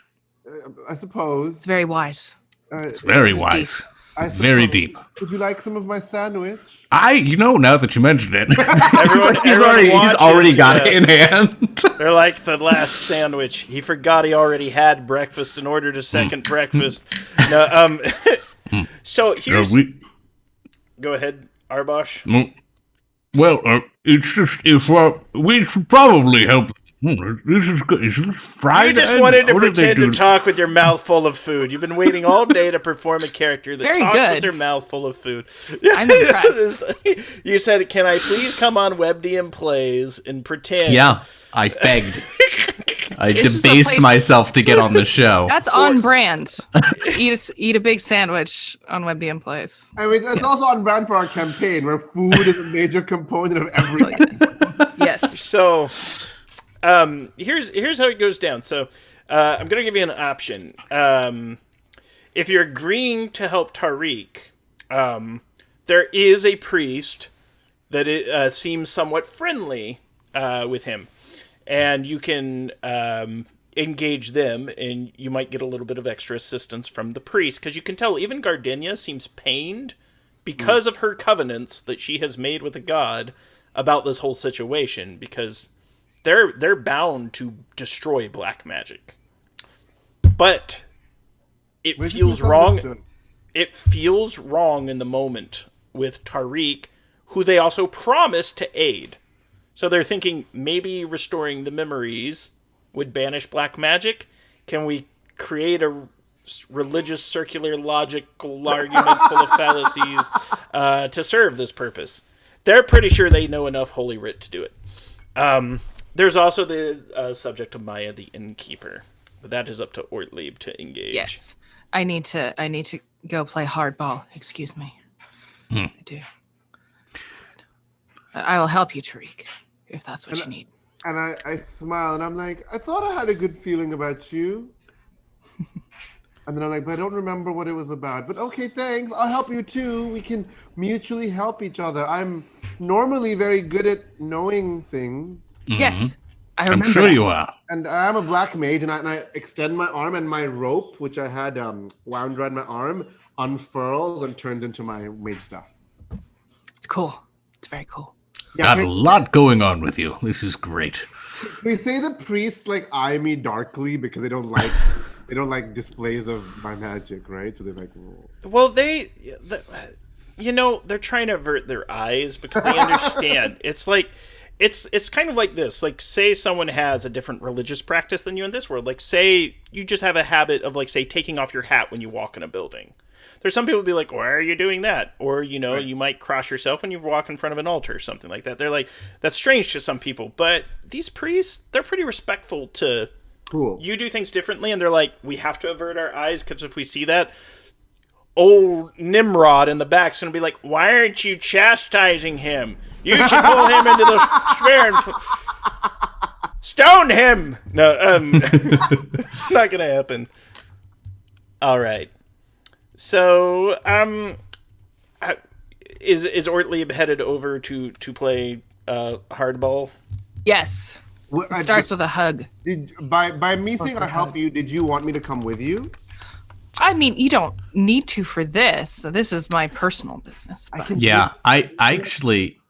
I suppose. It's very wise. It's very wise. Very deep. Would you like some of my sandwich? Now that you mentioned it, Everyone he's already got it in hand. They're like the last sandwich. He forgot he already had breakfast and ordered a second breakfast. No, so here's... Go ahead, Arbosh. Well, it's just if we should probably help. This is good. Is this fried? You just wanted to pretend to talk with your mouth full of food. You've been waiting all day to perform a character that talks with your mouth full of food. I'm impressed. You said, "Can I please come on WebDM Plays and pretend?" Yeah, I begged. I debased myself to get on the show. That's on brand. Eat a big sandwich on WebDM Plays. I mean, that's also on brand for our campaign, where food is a major component of everything. Yes. So, here's how it goes down. So, I'm gonna give you an option. If you're agreeing to help Tariq, there is a priest that seems somewhat friendly with him. And you can engage them, and you might get a little bit of extra assistance from the priest, because you can tell even Gardenia seems pained because of her covenants that she has made with the god about this whole situation, because they're bound to destroy black magic. But it feels wrong. It feels wrong in the moment with Tariq, who they also promised to aid. So they're thinking maybe restoring the memories would banish black magic. Can we create a religious circular logical argument full of fallacies to serve this purpose? They're pretty sure they know enough Holy Writ to do it. There's also the subject of Maya, the innkeeper. But that is up to Ortlieb to engage. Yes. I need to go play hardball. Excuse me. I do. I will help you, Tariq, if that's what you need. And I smile, and I'm like, I thought I had a good feeling about you. And then I'm like, but I don't remember what it was about. But okay, thanks. I'll help you too. We can mutually help each other. I'm normally very good at knowing things. Mm-hmm. Yes, I remember. I'm sure you are. And I'm a black mage, and I extend my arm, and my rope, which I had wound around my arm, unfurls and turns into my mage stuff. It's cool. It's very cool. Got a lot going on with you. This is great. We say the priests eye me darkly because they don't like They don't like displays of my magic, right? So they're like, whoa. Well, they're trying to avert their eyes because they understand. It's like, it's kind of like this. Like, say someone has a different religious practice than you in this world. Like, say you just have a habit of, like, say, taking off your hat when you walk in a building. There's some people who be like, why are you doing that? Or, right. You might cross yourself when you walk in front of an altar or something like that. They're like, that's strange to some people. But these priests, they're pretty respectful to... Cool. You do things differently, and they're like, we have to avert our eyes, because if we see that, old Nimrod in the back's going to be like, why aren't you chastising him? You should pull him into the square and stone him! No, it's not going to happen. All right. So, is Ortlieb headed over to play hardball? Yes. It starts with a hug. By me saying I'll help you, did you want me to come with you? I mean, you don't need to for this. This is my personal business. Yeah, I actually,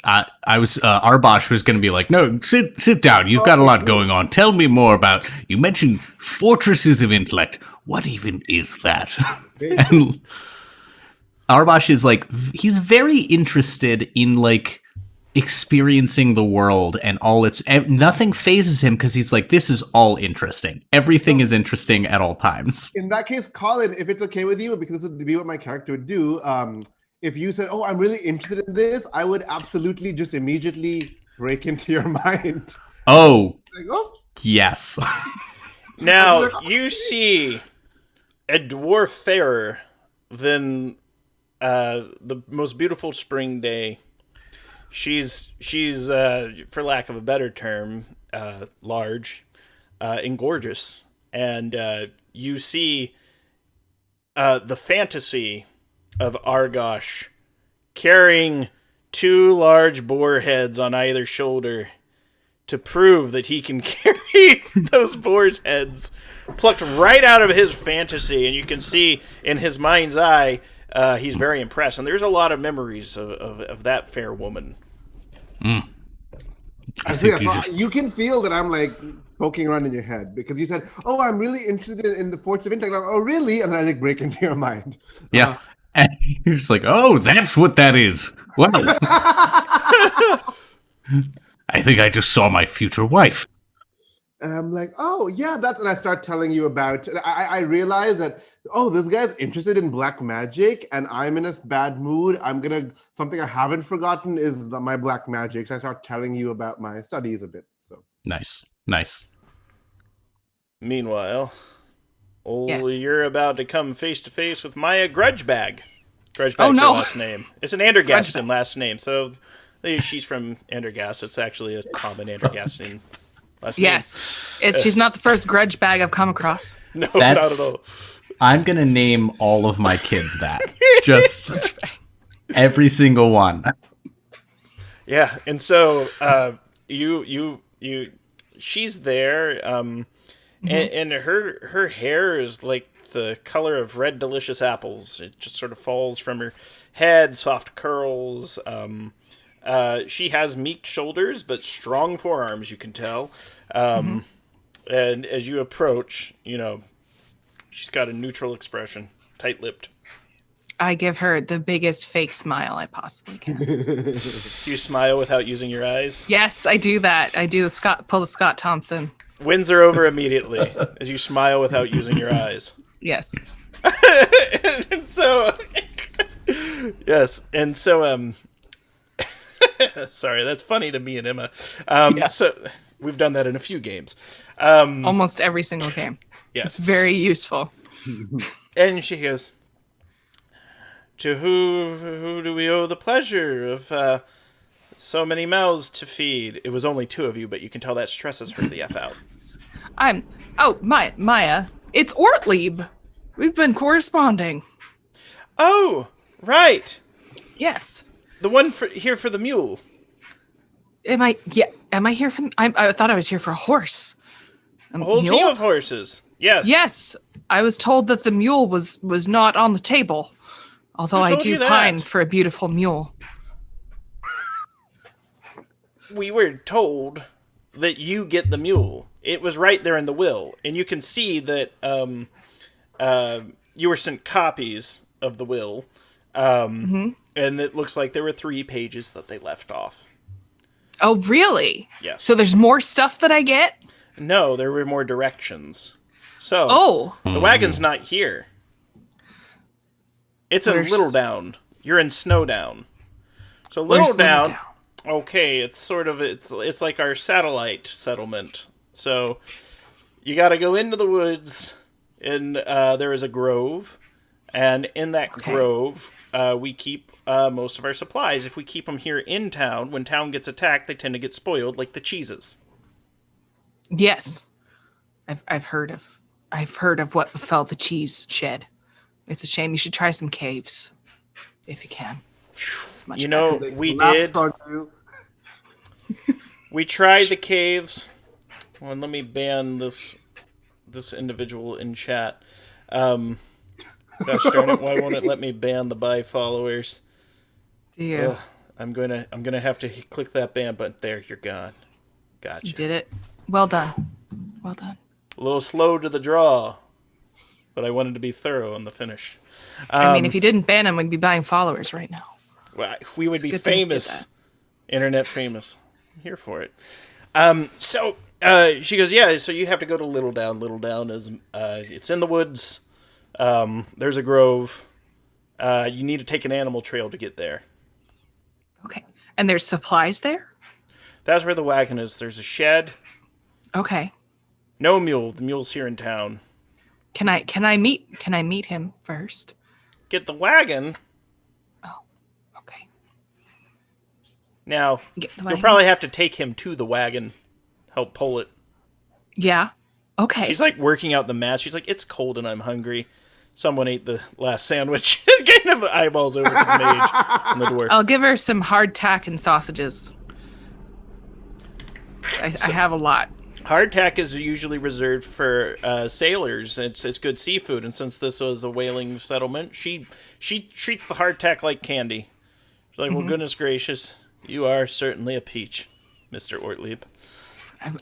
I was Arbosh was going to be like, no, sit down. You've got a lot going on. Tell me more about. You mentioned fortresses of intellect. What even is that? And Arbosh is like, he's very interested in like experiencing the world and all its nothing phases him because he's like, this is all interesting. Everything is interesting at all times. In that case, Colin, if it's okay with you, because this would be what my character would do, if you said, oh, I'm really interested in this, I would absolutely just immediately break into your mind. Oh, yes. Now you see a dwarf fairer than the most beautiful spring day. She's for lack of a better term, large and gorgeous. And you see the fantasy of Argosh carrying 2 large boar heads on either shoulder to prove that he can carry those boar's heads plucked right out of his fantasy. And you can see in his mind's eye, he's very impressed. And there's a lot of memories of that fair woman. Mm. You can feel that I'm like poking around in your head because you said, "Oh, I'm really interested in the fortune of intellect." Like, oh, really? And then I like break into your mind. Yeah, and you're just like, "Oh, that's what that is." Well, I think I just saw my future wife. And I'm like, oh, yeah, that's... And I start telling you about... I realize that, oh, this guy's interested in black magic, and I'm in a bad mood. Something I haven't forgotten is my black magic. So I start telling you about my studies a bit. So Nice. Meanwhile, you're about to come face-to-face with Maya Grudgebag. Grudgebag's her last name. It's an Andergaston last name, so she's from Andergast. It's actually a common Andergaston yes, she's not the first grudge bag I've come across. No, not at all. I'm gonna name all of my kids that. Just every single one. Yeah, and so she's there, and her hair is like the color of red delicious apples. It just sort of falls from her head, soft curls. She has meek shoulders, but strong forearms, you can tell. And as you approach, she's got a neutral expression, tight-lipped. I give her the biggest fake smile I possibly can. Do you smile without using your eyes? Yes, I do that. I do pull the Scott Thompson. Wins her over immediately as you smile without using your eyes. Yes. And so, yes, and so, sorry, that's funny to me and Emma. So we've done that in a few games. Almost every single game. Yes. It's very useful. And she goes, to who do we owe the pleasure of so many mouths to feed? It was only 2 of you, but you can tell that stresses her the F out. Maya, it's Ortlieb. We've been corresponding. Oh, right. Yes. The one here for the mule. Am I here for... I thought I was here for a horse. A whole team of horses. Yes. Yes. I was told that the mule was not on the table. Although I do pine for a beautiful mule. We were told that you get the mule. it was right there in the will, and you can see that you were sent copies of the will, and it looks like there were 3 pages that they left off. Oh, really? Yes. So there's more stuff that I get? No, there were more directions. So, the wagon's not here. It's in Little Down. You're in Snowdown. So Little Down, okay, it's sort of it's like our satellite settlement. So you got to go into the woods, and there is a grove, and in that grove, we keep most of our supplies. If we keep them here in town, when town gets attacked, they tend to get spoiled, like the cheeses. Yes, I've heard of what befell the cheese shed. It's a shame. You should try some caves if you can. We did. We tried the caves. Well, let me ban this individual in chat. Gosh darn it! Why won't it let me ban the buy followers? Do you? I'm gonna have to click that ban button. There, you're gone. Gotcha. You did it. Well done. Well done. A little slow to the draw, but I wanted to be thorough on the finish. I mean, if you didn't ban him, we'd be buying followers right now. Well, we would be famous, internet famous. I'm here for it. So she goes, yeah. So you have to go to Little Down. Little Down is it's in the woods. There's a grove. You need to take an animal trail to get there. Okay, and there's supplies there. That's where the wagon is. There's a shed. Okay. No mule. The mule's here in town. Can I meet him first? Get the wagon. Oh, okay. Now, you'll probably have to take him to the wagon, help pull it. Yeah. Okay. She's like working out the math. She's like, it's cold and I'm hungry. Someone ate the last sandwich. Getting the eyeballs over to the mage and the dwarf. I'll give her some hardtack and sausages. I have a lot. Hardtack is usually reserved for sailors. It's good seafood, and since this was a whaling settlement, she treats the hardtack like candy. She's like, well, goodness gracious, you are certainly a peach, Mr. Ortlieb.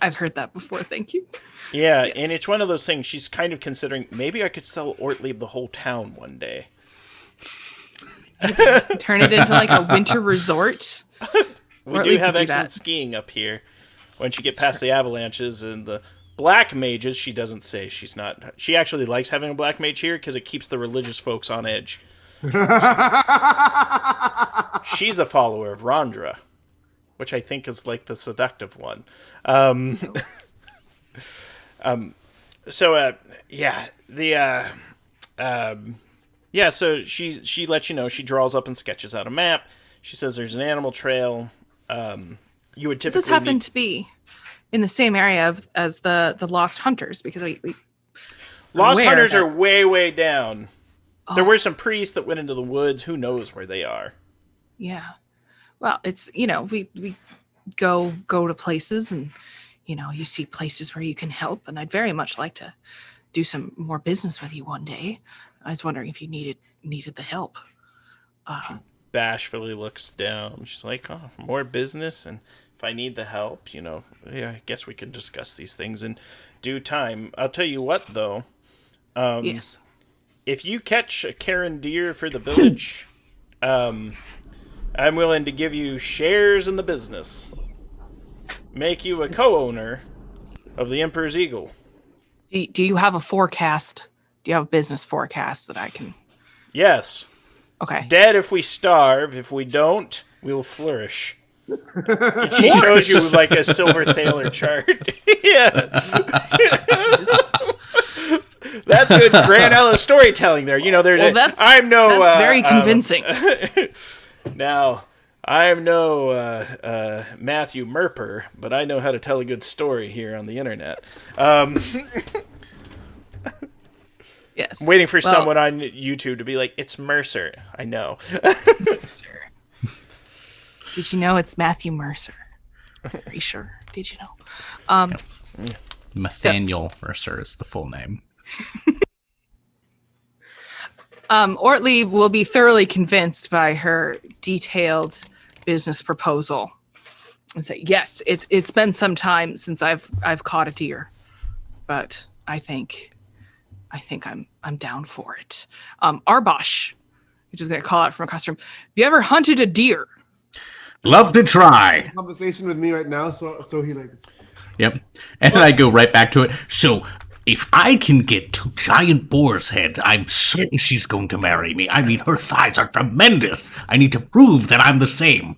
I've heard that before, thank you. Yeah, yes. And it's one of those things she's kind of considering, maybe I could sell Ortlieb the whole town one day. Turn it into like a winter resort. We do have excellent skiing up here. Once you get past the avalanches and the black mages, she doesn't say she's not. She actually likes having a black mage here because it keeps the religious folks on edge. She's a follower of Rondra, which I think is like the seductive one. So she lets you know. She draws up and sketches out a map. She says there's an animal trail. You would typically. Does this happen to be in the same area as the Lost Hunters? Because we Lost Hunters are way down. Oh. There were some priests that went into the woods. Who knows where they are? Yeah. Well, it's we go to places and you see places where you can help, and I'd very much like to do some more business with you one day. I was wondering if you needed the help. She bashfully looks down. She's like, oh, more business, and if I need the help, I guess we can discuss these things in due time. I'll tell you what, though. Yes. If you catch a Karen deer for the village, I'm willing to give you shares in the business. Make you a co-owner of the Emperor's Eagle. Do you have a forecast? Do you have a business forecast that I can... Yes. Okay. Dead if we starve. If we don't, we'll flourish. She shows you like a silver thaler chart. Yeah. That's good Grant Ellis storytelling there. That's very convincing. Now, I'm no Matthew Merper, but I know how to tell a good story here on the internet. Yes. I'm waiting for someone on YouTube to be like, it's Mercer. I know. Mercer. Did you know it's Matthew Mercer? Pretty sure. Did you know? Nathaniel Mercer is the full name. Ortlieb will be thoroughly convinced by her detailed business proposal and say, yes, it's been some time since I've caught a deer. but I think I'm down for it. Arbosh, you're just gonna call out from across the room. Have you ever hunted a deer? Love to try. Conversation with me right now, so he like. Yep. And then I go right back to it. So if I can get 2 giant boar's head, I'm certain she's going to marry me. I mean, her thighs are tremendous. I need to prove that I'm the same.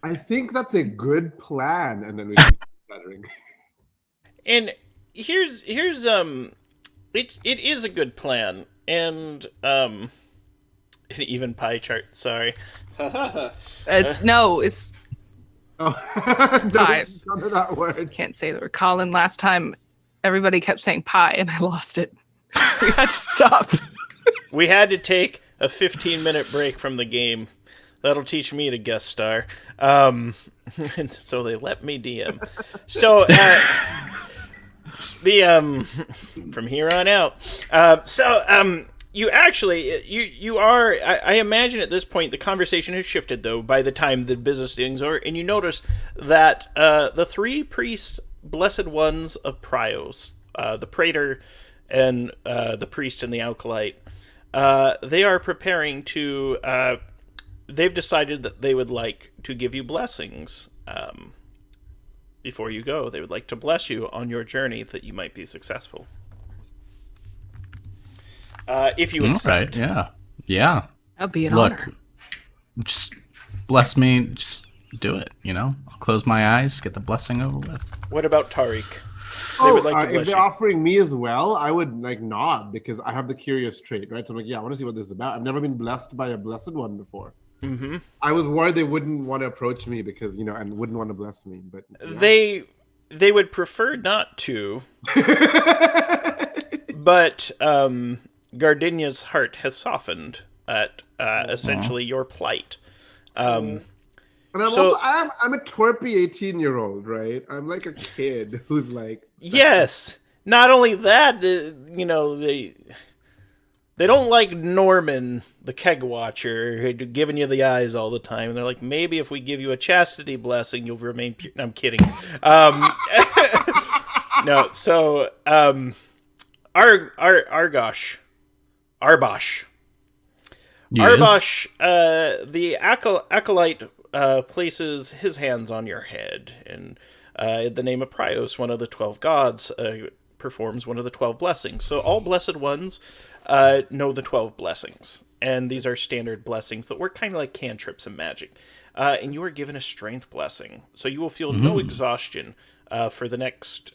I think that's a good plan, and then we keep chattering. And here's it is a good plan, and an even pie chart. Sorry. It's pies. None of that word. Can't say the word. Colin, last time everybody kept saying pie and I lost it. We had to stop. We had to take a 15-minute break from the game. That'll teach me to guest star. And so they let me DM. So from here on out. You actually, you are, I imagine at this point the conversation has shifted, though, by the time the business things are, and you notice that the 3 priests, blessed ones of Prios, the praetor and the priest and the acolyte, they are preparing to, they've decided that they would like to give you blessings before you go. They would like to bless you on your journey that you might be successful. If you accept. Right, yeah. That'd be an honor. Just bless me. Just do it. I'll close my eyes, get the blessing over with. What about Tariq? They would like to bless if they're offering me as well, I would nod because I have the curious trait, right? So I'm I want to see what this is about. I've never been blessed by a blessed one before. Mm-hmm. I was worried they wouldn't want to approach me because and wouldn't want to bless me, but they would prefer not to. But Gardenia's heart has softened at essentially your plight. And I'm a twerpy 18-year-old, right? I'm like a kid who's like... Yes. Not only that, they don't like Norman, the keg watcher, who's giving you the eyes all the time. And they're like, maybe if we give you a chastity blessing, you'll remain pure. No, I'm kidding. No, so... Arbosh. Yes. Arbosh, the acolyte places his hands on your head, and in the name of Prios, one of the 12 gods, performs one of the 12 blessings. So all blessed ones know the 12 blessings, and these are standard blessings that work kind of like cantrips in magic. And you are given a strength blessing, so you will feel no exhaustion for the next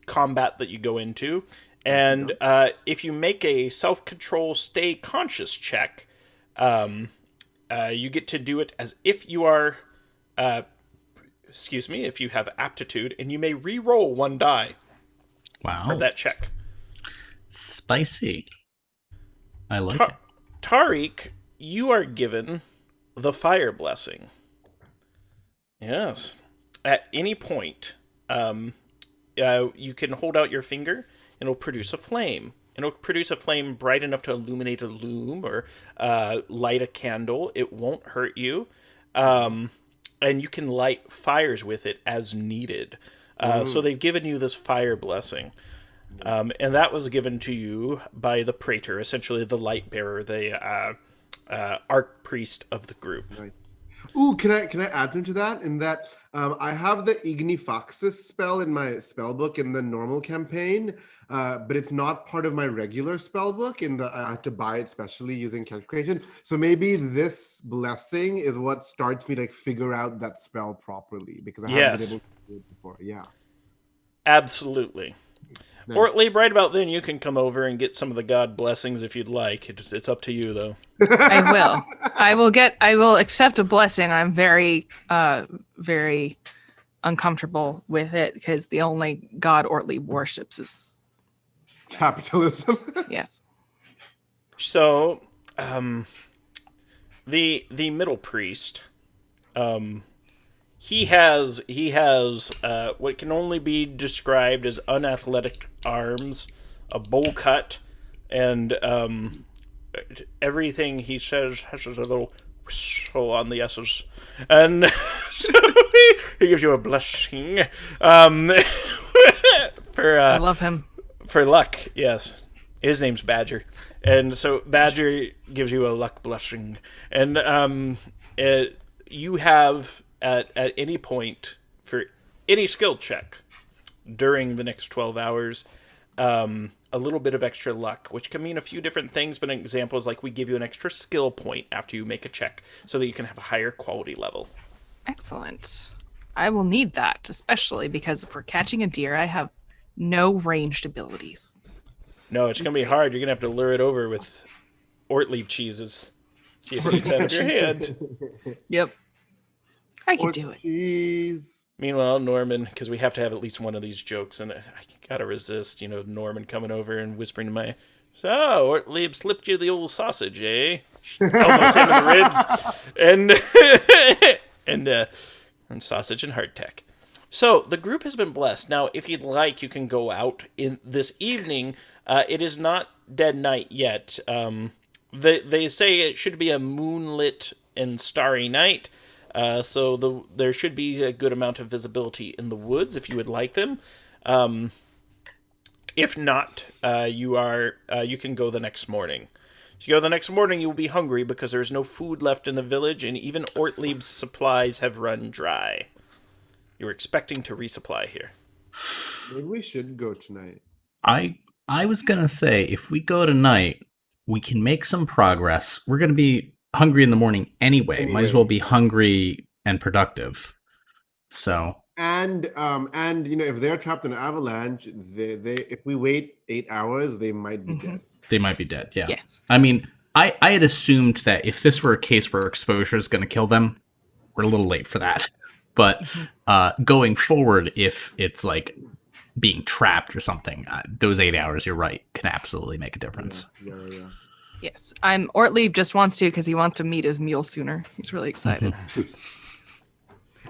combat that you go into. And if you make a self-control stay conscious check, you get to do it as if you are, if you have aptitude, and you may re-roll 1 die. Wow. For that check. Spicy. I like it. Tariq, you are given the fire blessing. Yes. At any point, you can hold out your finger, and it'll produce a flame. It'll produce a flame bright enough to illuminate a loom or light a candle. It won't hurt you. And you can light fires with it as needed. So they've given you this fire blessing. Nice. And that was given to you by the praetor, essentially the light bearer, the archpriest of the group. Nice. Ooh, can I add into that? In that I have the Ignifoxus spell in my spell book in the normal campaign, but it's not part of my regular spell book. I have to buy it specially using character creation. So maybe this blessing is what starts me to figure out that spell properly because I haven't been able to do it before. Yeah, absolutely. Nice. Ortlieb, right about then, you can come over and get some of the god blessings if you'd like. It's up to you, though. I will. I will accept a blessing. I'm very, very uncomfortable with it because the only god Ortlieb worships is capitalism. Yes. So, the middle priest, he has what can only be described as unathletic arms, a bowl cut, and everything he says has a little whistle on the S's, and so he gives you a blessing. I love him. For luck, yes. His name's Badger. And so Badger gives you a luck blessing. And you have, at any point, for any skill check during the next 12 hours, a little bit of extra luck, which can mean a few different things, but an example is like we give you an extra skill point after you make a check so that you can have a higher quality level. Excellent. I will need that, especially because if we're catching a deer, I have no ranged abilities. No, it's going to be hard. You're going to have to lure it over with Ortlieb cheeses. See if it eats out of your hand. Yep. I can do it. Cheese. Meanwhile, Norman, because we have to have at least one of these jokes, and I gotta resist, Norman coming over and whispering to my, so, Ortlieb slipped you the old sausage, eh? Almost him in the ribs, and sausage and hardtack. So, the group has been blessed. Now, if you'd like, you can go out in this evening. It is not dead night yet. They say it should be a moonlit and starry night. So there should be a good amount of visibility in the woods if you would like them. If not, you can go the next morning. If you go the next morning, you will be hungry because there is no food left in the village, and even Ortlieb's supplies have run dry. You're expecting to resupply here. Maybe we should go tonight. I was gonna say, if we go tonight, we can make some progress. We're gonna be hungry in the morning anyway. Might as well be hungry and productive. So and if they're trapped in an avalanche, they if we wait 8 hours, they might be dead. They might be dead. Yeah. Yes. I mean, I had assumed that if this were a case where exposure is going to kill them, we're a little late for that. But going forward, if it's like being trapped or something, those 8 hours, you're right, can absolutely make a difference. Yeah. Yes. Ortlieb just wants to because he wants to meet his mule sooner. He's really excited.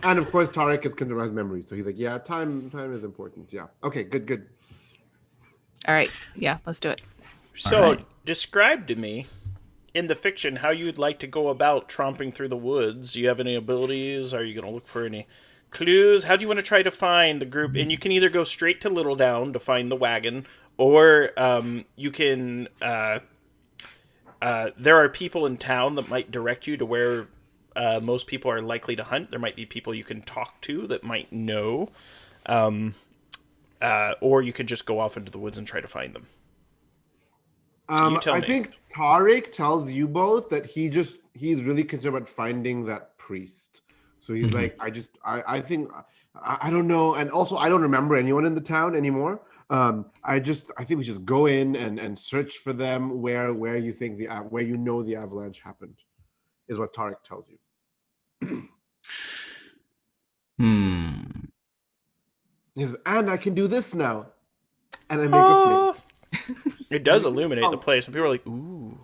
And of course, Tarek is concerned about his memory, so he's like, "Yeah, time is important." Yeah. Okay. Good. All right. Yeah, let's do it. So, describe to me, in the fiction, how you'd like to go about tromping through the woods. Do you have any abilities? Are you going to look for any clues? How do you want to try to find the group? And you can either go straight to Little Down to find the wagon, or you can... there are people in town that might direct you to where most people are likely to hunt. There might be people you can talk to that might know. Or you could just go off into the woods and try to find them. I think Tarek tells you both that he's really concerned about finding that priest. So he's like, I think, I don't know. And also, I don't remember anyone in the town anymore. I think we should go in and search for them where you think where you know the avalanche happened, is what Tarek tells you. He says, and I can do this now, and I make a plate. It does illuminate the place, and people are like, "Ooh."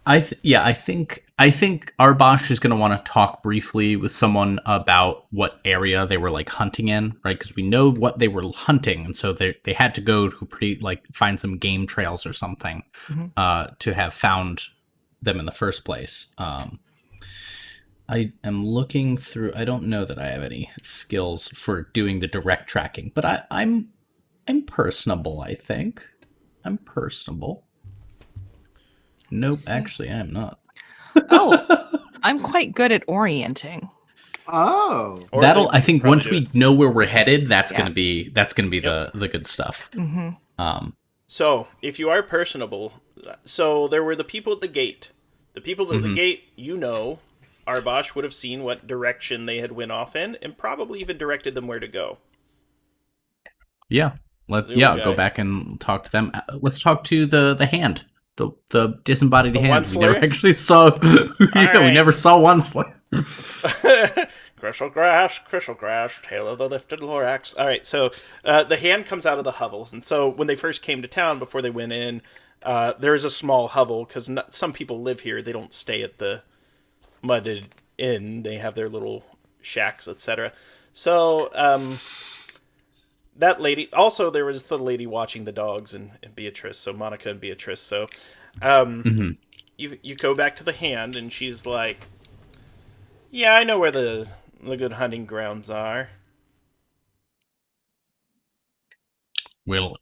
I think Arbosh is going to want to talk briefly with someone about what area they were like hunting in, right? Because we know what they were hunting, and so they had to go to find some game trails or something to have found them in the first place. I am looking through. I don't know that I have any skills for doing the direct tracking, but I'm personable. I think I'm personable. Nope, actually, I am not. Oh, I'm quite good at orienting. Oh, that'll. I think once we know where we're headed, that's gonna be the good stuff. So if you are personable, so there were the people at the gate. The people at the gate, Arbosh would have seen what direction they had went off in, and probably even directed them where to go. Yeah, go back and talk to them. Let's talk to the hand. The disembodied hand. We never actually saw. We never saw one slur. Crystal grass, tail of the lifted Lorax. All right, so the hand comes out of the hovels, and so when they first came to town, before they went in, there is a small hovel because some people live here. They don't stay at the mudded inn. They have their little shacks, etc. So that lady, also there was the lady watching the dogs and Beatrice, so Monica and Beatrice. So you go back to the hand, and she's like, yeah, I know where the good hunting grounds are. Well,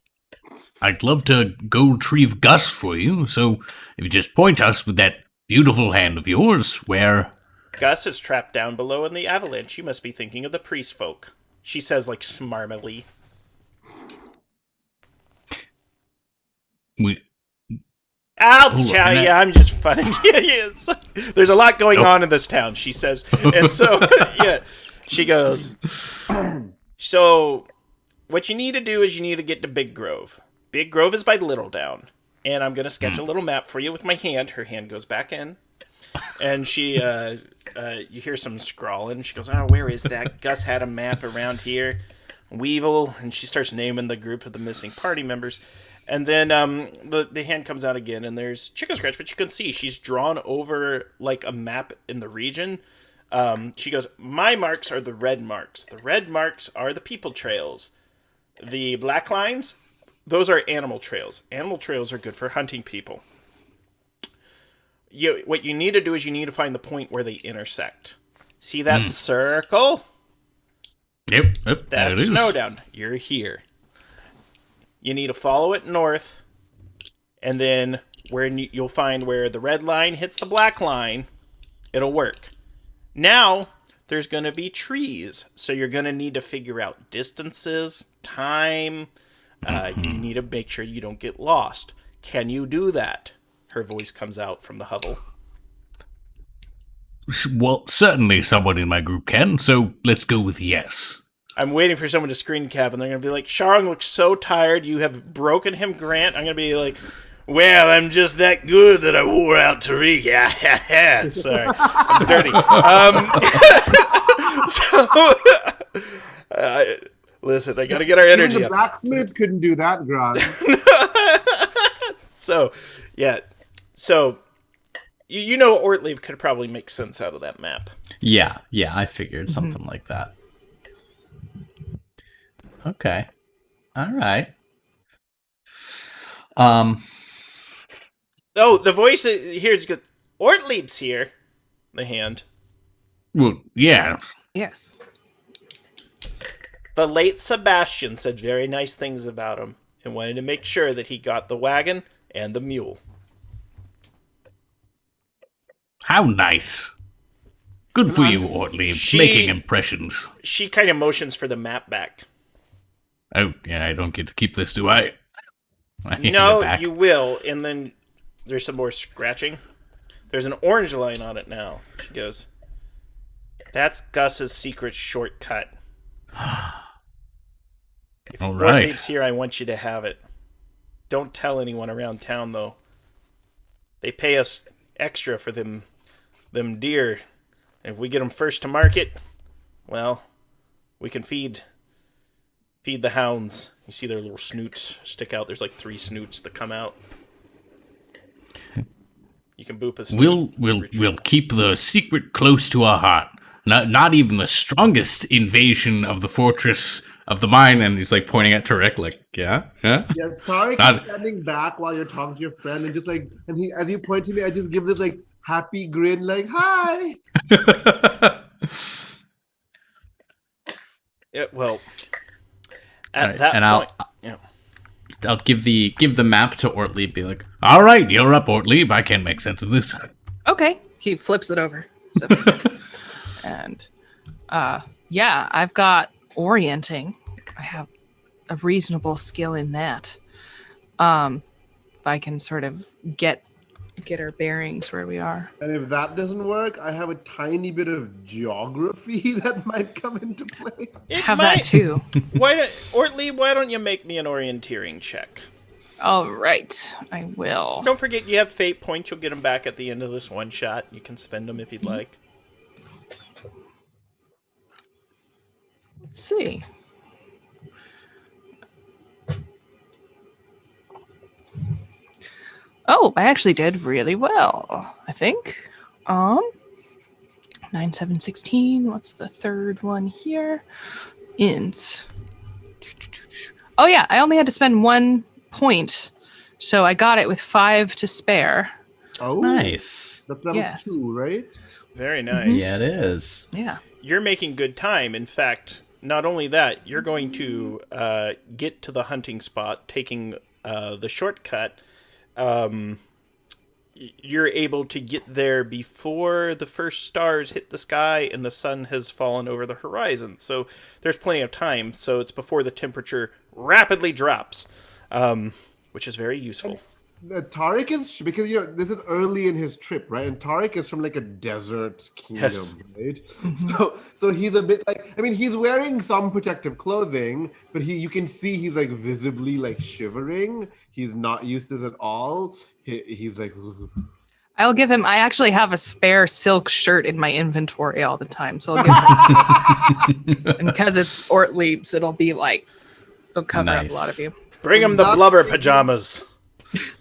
I'd love to go retrieve Gus for you, so if you just point us with that beautiful hand of yours, where... Gus is trapped down below in the avalanche. You must be thinking of the priest folk. She says, like, smarmily. I'll tell you, I'm just funning. There's a lot going on in this town, she says. And so, yeah, she goes, so what you need to do is you need to get to Big Grove. Big Grove is by Little Down. And I'm going to sketch a little map for you with my hand. Her hand goes back in. And she, you hear some scrawling. She goes, oh, where is that? Gus had a map around here. Weevil. And she starts naming the group of the missing party members. And then the hand comes out again, and there's Chicken Scratch, but you can see she's drawn over like a map in the region. She goes, my marks are the red marks. The red marks are the people trails. The black lines, those are animal trails. Animal trails are good for hunting people. What you need to do is you need to find the point where they intersect. See that circle? Yep. That's Snowdown. You're here. You need to follow it north, and then where you'll find where the red line hits the black line, it'll work. Now, there's going to be trees, so you're going to need to figure out distances, time. You need to make sure you don't get lost. Can you do that? Her voice comes out from the hovel. Well, certainly someone in my group can, so let's go with yes. I'm waiting for someone to screen cap, and they're going to be like, Sharong looks so tired, you have broken him, Grant. I'm going to be like, well, I'm just that good that I wore out Tariq. Yeah, sorry. I'm dirty. Listen, I got to get our energy Even the up. blacksmith couldn't do that, Grant. So, yeah. So, you know Ortlieb could probably make sense out of that map. Yeah, I figured something like that. Okay. All right. Oh, the voice here is good. Ortlieb's here. The hand. Well, yeah. Yes. The late Sebastian said very nice things about him and wanted to make sure that he got the wagon and the mule. How nice. Good for you, Ortlieb, making impressions. She kind of motions for the map back. Oh, yeah, I don't get to keep this, do I? No, you will, and then there's some more scratching. There's an orange line on it now. She goes, that's Gus's secret shortcut. If all right. Ortlieb's here, I want you to have it. Don't tell anyone around town, though. They pay us extra for them deer. And if we get them first to market, well, we can feed the hounds. You see their little snoots stick out. There's like 3 snoots that come out. You can boop a snoot. We'll keep the secret close to our heart. Not even the strongest invasion of the fortress of the mine. And he's like pointing at Tarek, like, yeah. Yeah, Tarek is standing back while you're talking to your friend, and just like, and he, as you point to me, I just give this like happy grin, like, hi. Yeah, well, at that point, I'll give the map to Ortlieb. Be like, all right, you're up, Ortlieb. I can't make sense of this. Okay. He flips it over. So, and yeah, I've got orienting. I have a reasonable skill in that. If I can sort of get our bearings where we are. And if that doesn't work, I have a tiny bit of geography that might come into play. That too. Ortlieb, why don't you make me an orienteering check? All right, I will. Don't forget you have fate points. You'll get them back at the end of this one shot. You can spend them if you'd like. Let's see. Oh, I actually did really well, I think. 9, 7, 16. What's the third one here? Int. Oh yeah, I only had to spend 1 point, so I got it with 5 to spare. Oh, nice. That's level 2, right? Very nice. Yeah, it is. Yeah. You're making good time. In fact, not only that, you're going to get to the hunting spot, taking the shortcut. You're able to get there before the first stars hit the sky and the sun has fallen over the horizon. So there's plenty of time. So it's before the temperature rapidly drops, which is very useful. Tariq is, because this is early in his trip, right? And Tariq is from like a desert kingdom, right? So he's a bit like, I mean, he's wearing some protective clothing, but you can see he's like visibly like shivering. He's not used to this at all. He's like, I'll give him. I actually have a spare silk shirt in my inventory all the time, so I'll give him. And because it's Ortlieb's, it'll cover up a lot of you. Bring him the blubber pajamas.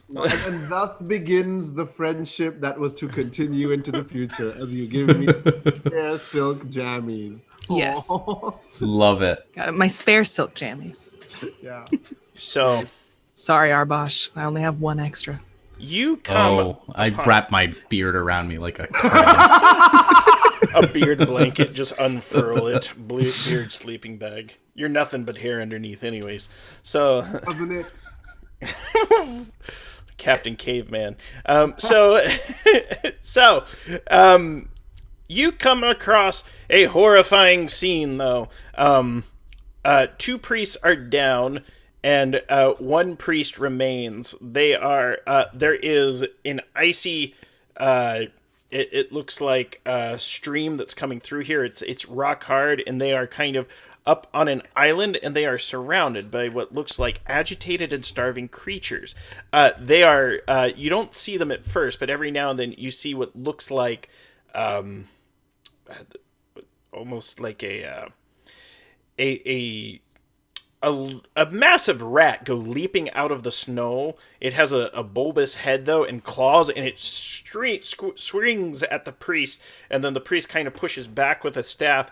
And thus begins the friendship that was to continue into the future as you give me spare silk jammies. Yes. Love it. Got it. My spare silk jammies. Yeah. So. Sorry, Arbosh. I only have one extra. You come. I wrap my beard around me like a a beard blanket, just unfurl it. Beard sleeping bag. You're nothing but hair underneath anyways. So. Doesn't it? Captain Caveman. You come across a horrifying scene, though. 2 priests are down, and 1 priest remains. There is an icy, it looks like a stream that's coming through here. It's rock hard, and they are kind of up on an island, and they are surrounded by what looks like agitated and starving creatures. They are, you don't see them at first, but every now and then you see what looks like, almost like a massive rat go leaping out of the snow. It has a bulbous head, though, and claws, and it swings at the priest, and then the priest kind of pushes back with a staff.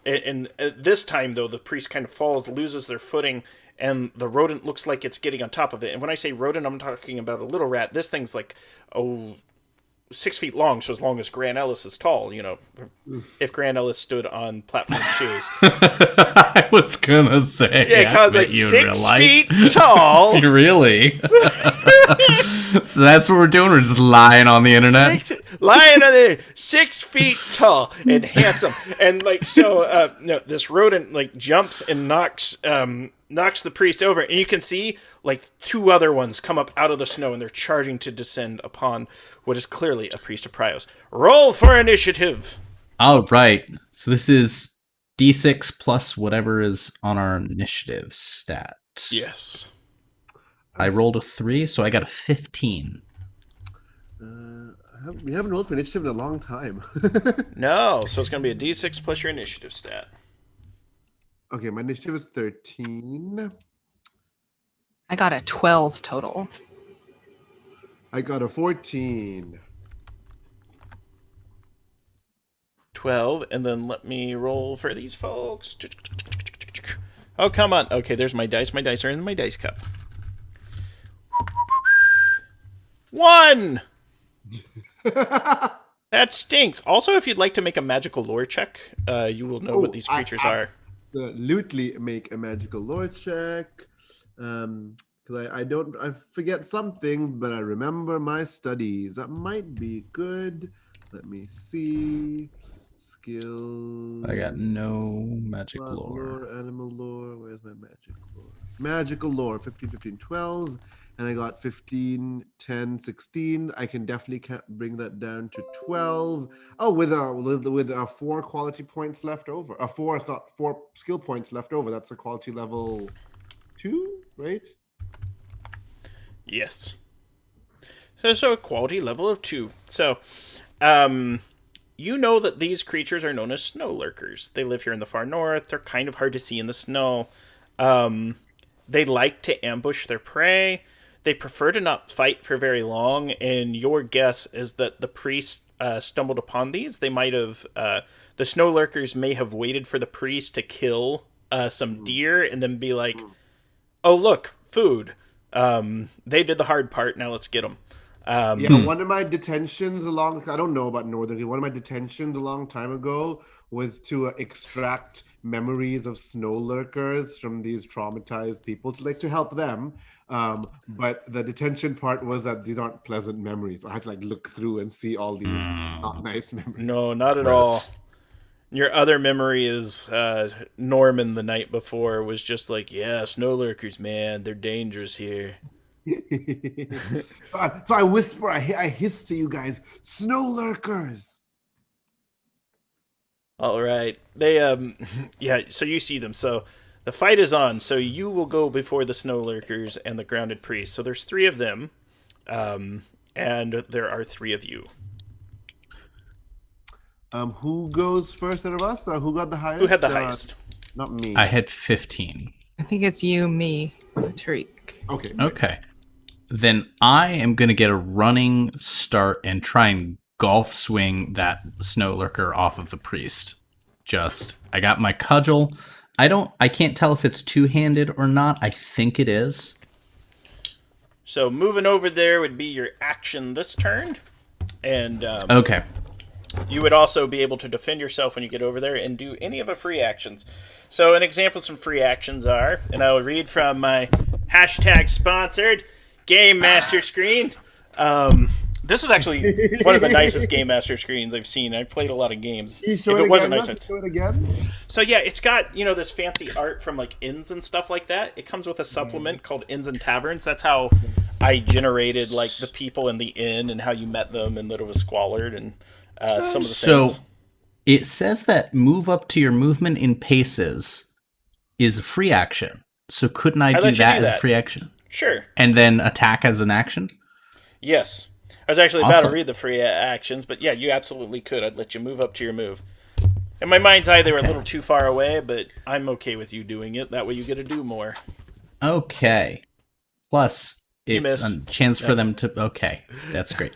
And this time, though, the priest kind of falls, loses their footing, and the rodent looks like it's getting on top of it. And when I say rodent, I'm talking about a little rat. This thing's like, 6 feet long, so as long as Grant Ellis is tall, if Grant Ellis stood on platform shoes. I was gonna say. Yeah, because like 6 feet tall. Really? So that's what we're doing. We're just lying on the internet. Lying on the 6 feet tall and handsome, and this rodent jumps and knocks the priest over, and you can see 2 other ones come up out of the snow, and they're charging to descend upon what is clearly a priest of Prios. Roll for initiative. All right. So this is D6 plus whatever is on our initiative stat. Yes. I rolled a 3, so I got a 15. We haven't rolled for initiative in a long time. No, so it's going to be a D6 plus your initiative stat. Okay, my initiative is 13. I got a 12 total. I got a 14. 12, and then let me roll for these folks. Oh, come on. Okay, there's my dice. My dice are in my dice cup. 1! That stinks. Also, if you'd like to make a magical lore check, you will know what these creatures are. Absolutely make a magical lore check. Because I forget something, but I remember my studies. That might be good. Let me see. Skill. I got no magic lore. Animal lore. Where's my magic lore? Magical lore. 15, 15, 12. And I got 15, 10, 16. I can definitely bring that down to 12. Oh, with 4 quality points left over. 4 skill points left over. That's a quality level 2, right? Yes. So a quality level of 2. So, you know that these creatures are known as snow lurkers. They live here in the far north. They're kind of hard to see in the snow. They like to ambush their prey. They prefer to not fight for very long, and your guess is that the priest stumbled upon these. They might have, the snow lurkers may have waited for the priest to kill some deer and then be like, oh, look, food. They did the hard part, now let's get them. One of my detentions I don't know about Northern, one of my detentions a long time ago was to extract memories of snow lurkers from these traumatized people to help them. But the detention part was that these aren't pleasant memories. I had to look through and see all these not nice memories. No, not at all. Your other memory is Norman the night before was just yeah, snow lurkers, man, they're dangerous here. So I whisper, I hiss to you guys, snow lurkers. All right. They yeah, so you see them. So the fight is on. So you will go before the snow lurkers and the grounded priest. So there's 3 of them. And there are 3 of you. Who goes first out of us? Who got the highest? Who had the highest? Not me. I had 15. I think it's you, me, Tariq. Okay. Okay. Then I am going to get a running start and try and golf swing that snow lurker off of the priest. I got my cudgel. I can't tell if it's two-handed or not. I think it is. So moving over there would be your action this turn. And okay. You would also be able to defend yourself when you get over there and do any of the free actions. So an example of some free actions are, and I will read from my #sponsored Game Master screen. This is actually one of the nicest Game Master screens I've seen. I've played a lot of games. If it wasn't nice, show it again. So yeah, it's got this fancy art from inns and stuff like that. It comes with a supplement called Inns and Taverns. That's how I generated the people in the inn and how you met them and that it was squalid and some of the things. So it says that move up to your movement in paces is a free action. So couldn't I do that as a free action? Sure. And then attack as an action? Yes. I was actually about to read the free actions, but yeah, you absolutely could. I'd let you move up to your move. In my mind's eye, they were a little too far away, but I'm okay with you doing it. That way you get to do more. Okay. Plus, it's a chance for them to... Okay, that's great.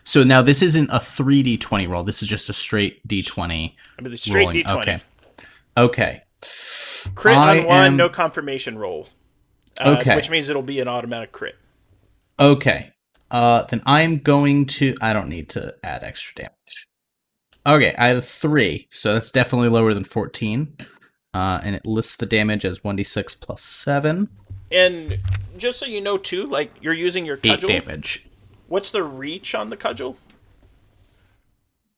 So now this isn't a 3d20 roll. This is just a straight d20 straight rolling. d20. Okay. Crit on 1, no confirmation roll. Okay. Which means it'll be an automatic crit. Okay. Then I'm going to... I don't need to add extra damage. Okay, I have 3, so that's definitely lower than 14. And it lists the damage as 1d6 plus 7. And just so you know, too, you're using your cudgel. 8 damage. What's the reach on the cudgel?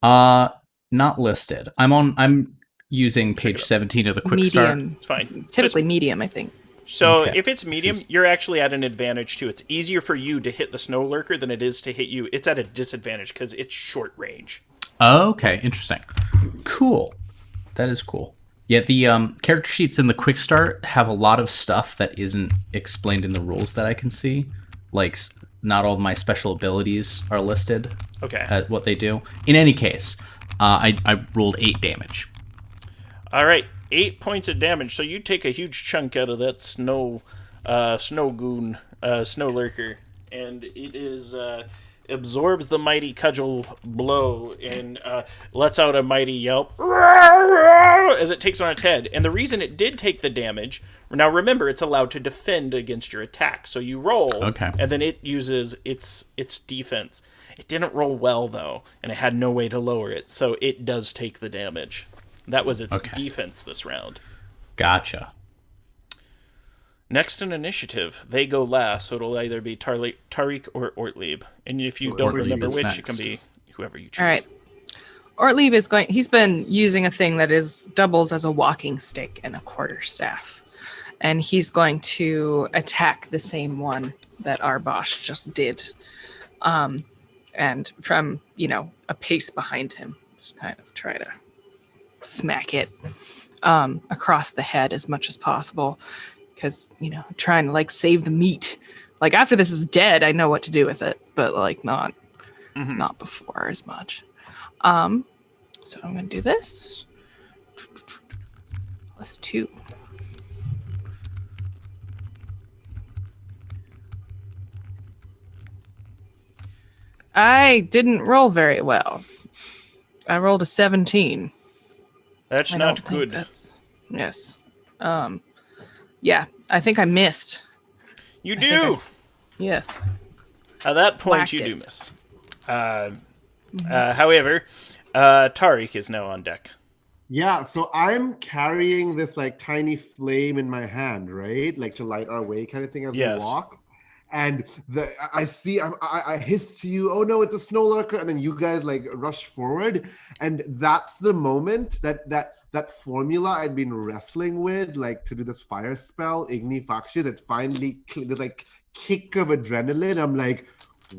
Not listed. I'm using page 17 of the quick start. Medium. It's fine. Typically medium, I think. So if it's medium, you're actually at an advantage, too. It's easier for you to hit the snow lurker than it is to hit you. It's at a disadvantage because it's short range. Okay, interesting. Cool. That is cool. Yeah, the character sheets in the quick start have a lot of stuff that isn't explained in the rules that I can see. Not all of my special abilities are listed. Okay. At what they do. In any case, I rolled 8 damage. All right, 8 points of damage. So you take a huge chunk out of that snow goon, snow lurker, and it is absorbs the mighty cudgel blow and lets out a mighty yelp as it takes on its head. And the reason it did take the damage, now remember, it's allowed to defend against your attack. So you roll, and then it uses its defense. It didn't roll well, though, and it had no way to lower it, so it does take the damage. That was its defense this round. Gotcha. Next in initiative, they go last, so it'll either be Tariq or Ortlieb. And if you don't remember which, it can be whoever you choose. All right. Ortlieb he's been using a thing that doubles as a walking stick and a quarterstaff. And he's going to attack the same one that Arbosh just did. And from, a pace behind him, just kind of try to smack it across the head as much as possible. Because, trying to save the meat. After this is dead, I know what to do with it, but not before as much. So I'm going to do this. +2. I didn't roll very well. I rolled a 17. That's not good. Yes. Yeah, I think I missed. You do. Yes. At that point, you do miss. However, Tariq is now on deck. Yeah, so I'm carrying this like tiny flame in my hand, right? Like to light our way kind of thing as we Yes. walk. And I see, I hiss to you, oh no, it's a snow lurker. And then you guys like rush forward. And that's the moment that formula I'd been wrestling with, like to do this fire spell, Igni Fakshis, it finally, there's like kick of adrenaline. I'm like,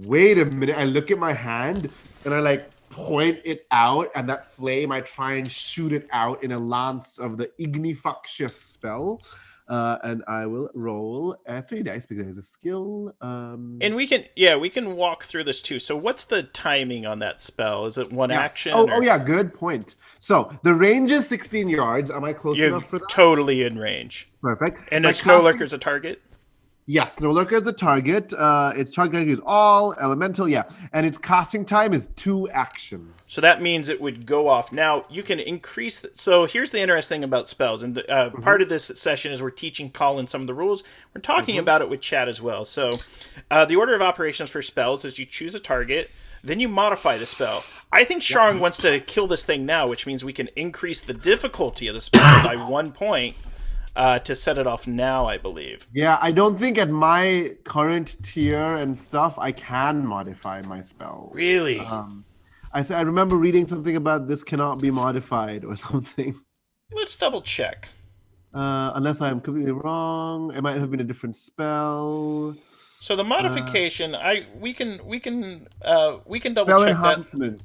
wait a minute. I look at my hand and I like point it out, and that flame, I try and shoot it out in a lance of the Ignifaxious spell. And I will roll 3 dice because there's a skill. And we can walk through this too. So what's the timing on that spell? Is it one Yes. action? Oh, yeah, good point. So the range is 16 yards. Am I close enough for that? Totally in range. Perfect. And a snow lurker's a target? Yes, Snow Lurker is the target. Its target is all elemental, and its casting time is 2 actions. So that means it would go off. Now you can increase. So here's the interesting thing about spells, and part of this session is we're teaching Colin some of the rules. We're talking about it with chat as well. So the order of operations for spells is you choose a target, then you modify the spell. I think Sharng wants to kill this thing now, which means we can increase the difficulty of the spell by 1 point. To set it off now, I believe. Yeah, I don't think at my current tier and stuff, I can modify my spell. Really? I remember reading something about this cannot be modified or something. Let's double check. Unless I'm completely wrong, it might have been a different spell. So the modification, we can double check that.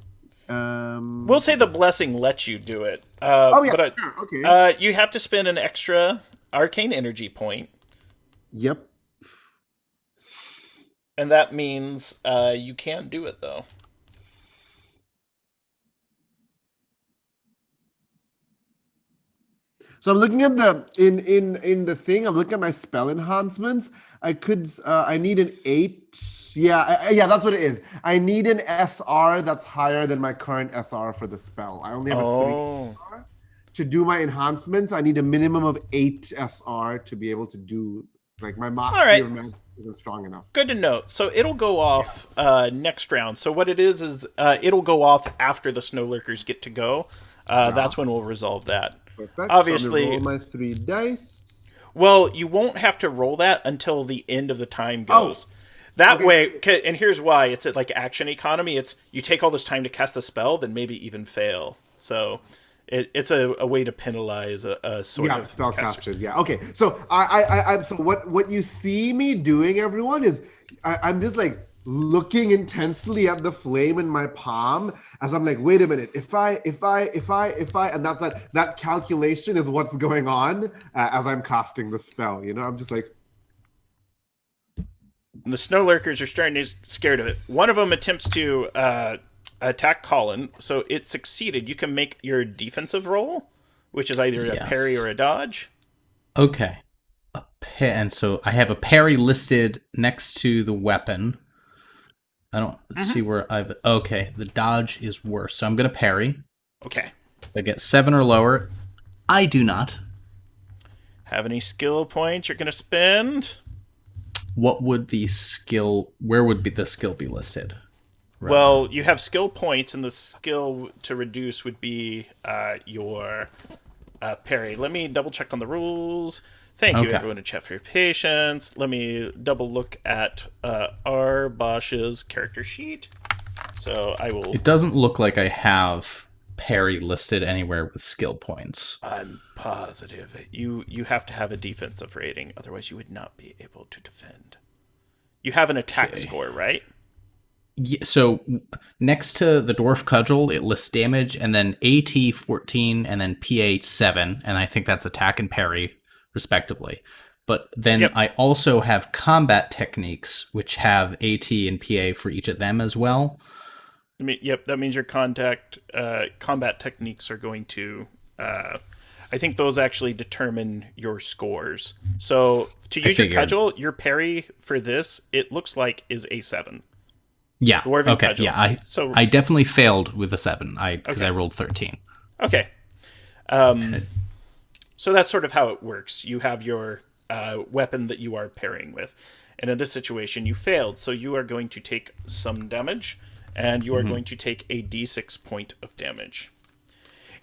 We'll say the blessing lets you do it. Sure. Okay. You have to spend an extra arcane energy point. Yep. And that means you can't do it though. So I'm looking at the in the thing. I'm looking at my spell enhancements. I need an 8. Yeah, that's what it is. I need an SR that's higher than my current SR for the spell. I only have a 3 SR. To do my enhancements, I need a minimum of 8 SR to be able to do, like, my mastery of magic isn't strong enough. Good to know. So it'll go off next round. So what it is it'll go off after the snow lurkers get to go. That's when we'll resolve that. Perfect. Obviously, so roll my 3 dice. Well, you won't have to roll that until the end of the time goes. That way, and here's why. It's like action economy. It's you take all this time to cast the spell, then maybe even fail. So it's a way to penalize a sort of spellcasters. Yeah. Okay. So so what you see me doing, everyone, is I'm just like looking intensely at the flame in my palm as I'm like, wait a minute, if I, and that calculation is what's going on as I'm casting the spell. I'm just like. And the snow lurkers are starting to get scared of it. One of them attempts to attack Colin, so it succeeded. You can make your defensive roll, which is either a parry or a dodge. Okay. And so I have a parry listed next to the weapon. I don't see where okay, the dodge is worse. So I'm going to parry. Okay. I get 7 or lower. I do not. Have any skill points you're going to spend? What would where would the skill be listed? Right. Well, you have skill points, and the skill to reduce would be your parry. Let me double check on the rules. Thank you, everyone in chat, for your patience. Let me double look at Arbosh's character sheet. So I will. It doesn't look like I have parry listed anywhere with skill points. I'm positive you have to have a defensive rating, otherwise you would not be able to defend. You have an attack score, right? Yeah, so next to the dwarf cudgel, it lists damage, and then AT 14, and then PA 7, and I think that's attack and parry, respectively. But then I also have combat techniques, which have AT and PA for each of them as well. That means your combat techniques are going to. I think those actually determine your scores. So to use your cudgel, your parry for this, it looks like is a 7. Yeah. Dwarven cudgel. Yeah. I definitely failed with a 7. Because I rolled 13. Okay. So that's sort of how it works. You have your weapon that you are parrying with, and in this situation, you failed. So you are going to take some damage, and you are going to take a d6 point of damage.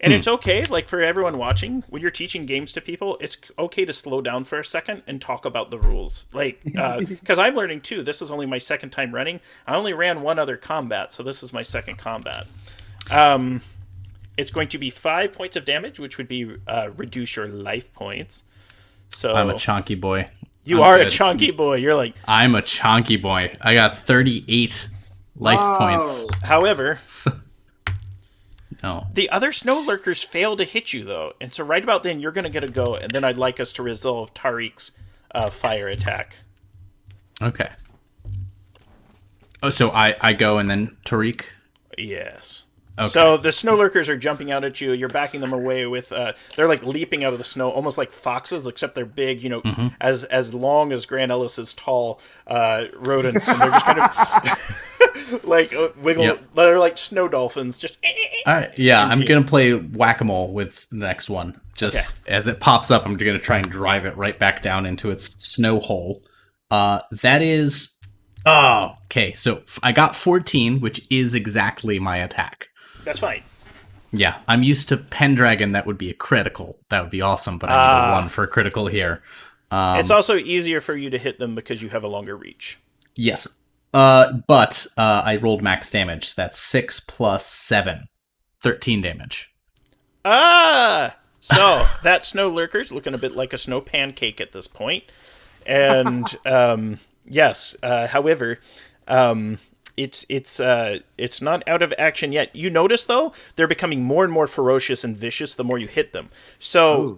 And it's okay, like for everyone watching, when you're teaching games to people, it's okay to slow down for a second and talk about the rules. Like, because I'm learning too. This is only my second time running. I only ran one other combat, so this is my second combat. It's going to be 5 points of damage, which would be reduce your life points. So I'm a chonky boy. You are a chonky boy. You're like... I'm a chonky boy. I got 38 life points. However... No. The other snow lurkers fail to hit you, though. And so right about then, you're going to get a go, and then I'd like us to resolve Tariq's fire attack. Okay. Oh, so I go and then Tariq? Yes. Okay. So the snow lurkers are jumping out at you. You're backing them away with... they're like leaping out of the snow, almost like foxes, except they're big, as long as Grant Ellis is tall rodents. And they're just kind of... like wiggle, they're like snow dolphins. Just all right, yeah. I'm gonna play whack-a-mole with the next one. Just as it pops up, I'm gonna try and drive it right back down into its snow hole. That is, okay. So I got 14, which is exactly my attack. That's fine. Yeah, I'm used to Pendragon. That would be a critical. That would be awesome. But I need a 1 for a critical here. It's also easier for you to hit them because you have a longer reach. Yes. But I rolled max damage. That's 6 plus 7. 13 damage. So that snow lurker's looking a bit like a snow pancake at this point. And yes, however, it's not out of action yet. You notice though, they're becoming more and more ferocious and vicious the more you hit them. So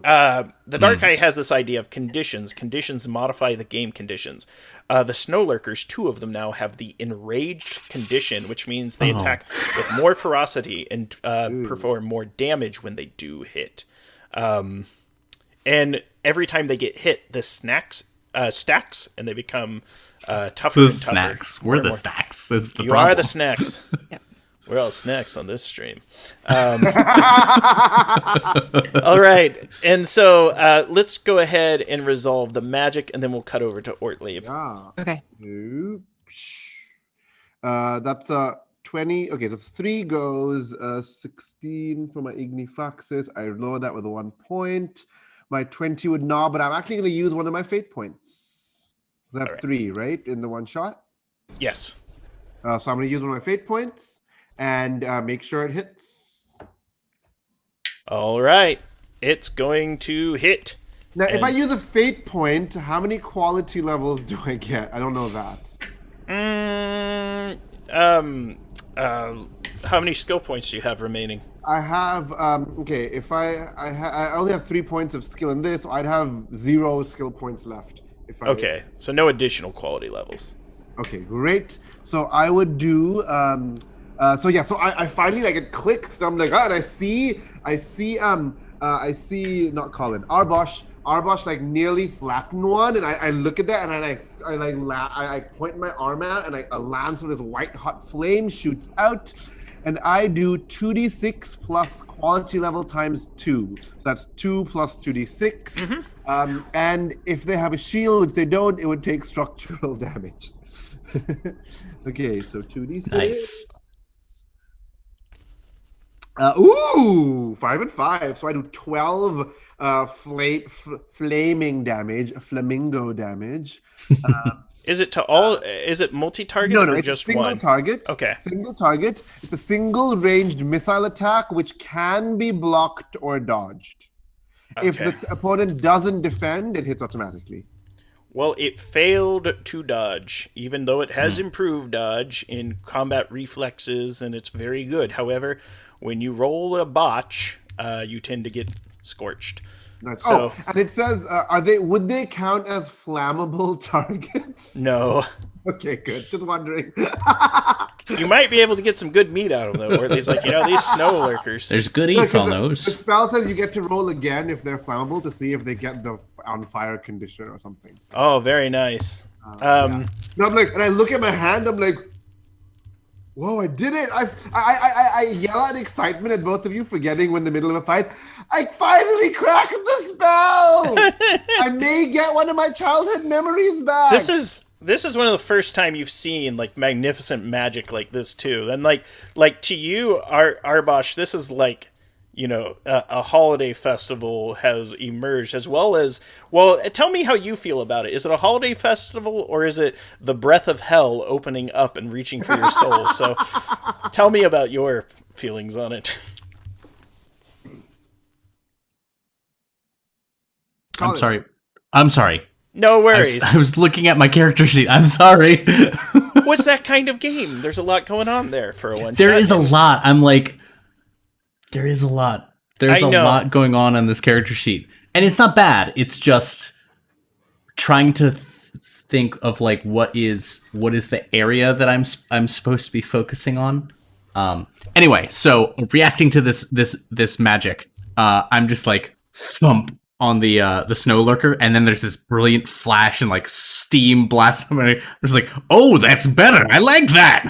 the Dark Eye has this idea of conditions. Conditions modify the game conditions. The snow lurkers, 2 of them now, have the enraged condition, which means they attack with more ferocity and perform more damage when they do hit. And every time they get hit, the stacks, and they become tougher and tougher. Snacks. We're the snacks. This is the you problem. are the snacks. Yep. We're all snacks on this stream. All right. And so let's go ahead and resolve the magic, and then we'll cut over to Ortlieb. Yeah. Okay. That's 20. Okay, so 3 goes, 16 for my Ignifaxis. I lower that with a 1 point. My 20 would not, but I'm actually going to use one of my fate points. I have 3, right, in the one shot? Yes. So I'm going to use one of my fate points and make sure it hits. All right. It's going to hit. Now, if I use a fate point, how many quality levels do I get? I don't know that. How many skill points do you have remaining? I have, okay, if I only have 3 points of skill in this, so I'd have 0 skill points left. Okay, so no additional quality levels. Okay, great. So I would do, so I finally, like, it clicks, and I'm like, and I see, not Colin, Arbosh, like, nearly flatten one, and I look at that, and I point my arm out, and a lance with this white hot flame shoots out, and I do 2d6 plus quality level times 2. So that's 2 plus 2d6. Mm-hmm. And if they have a shield, which they don't, it would take structural damage. Okay, so 2d6. Nice. 5 and 5. So I do 12 flaming damage, flamingo damage. Is it to all? Is it multi-target or it's just a single one? Target. Okay. Single target. It's a single ranged missile attack which can be blocked or dodged. Okay. If the opponent doesn't defend, it hits automatically. Well, it failed to dodge, even though it has improved dodge in combat reflexes, and it's very good. However, when you roll a botch, you tend to get scorched. Nice. So, and it says, would they count as flammable targets? No. Okay, good. Just wondering. You might be able to get some good meat out of them, or it's like, these snow lurkers. There's good eats on those. The spell says you get to roll again if they're flammable to see if they get the on fire condition or something. So, oh, very nice. Yeah. No, I'm like, and I look at my hand, I'm like, whoa, I did it! I yell out excitement at both of you, forgetting we're in the middle of a fight. I finally cracked the spell! I may get one of my childhood memories back! This is one of the first time you've seen like magnificent magic like this too. And like to you, Arbosh, this is like a holiday festival has emerged, as well as, well, tell me how you feel about it. Is it a holiday festival, or is it the breath of hell opening up and reaching for your soul? So tell me about your feelings on it. I'm sorry. No worries. I was looking at my character sheet. I'm sorry. What's that kind of game? There's a lot going on there for a one. There is a lot. I'm like, there is a lot. There's a lot going on this character sheet. And it's not bad. It's just trying to think of like what is the area that I'm supposed to be focusing on. Anyway, so reacting to this magic, I'm just like thump on the snow lurker, and then there's this brilliant flash and like steam blast. I was like, oh, that's better. I like that.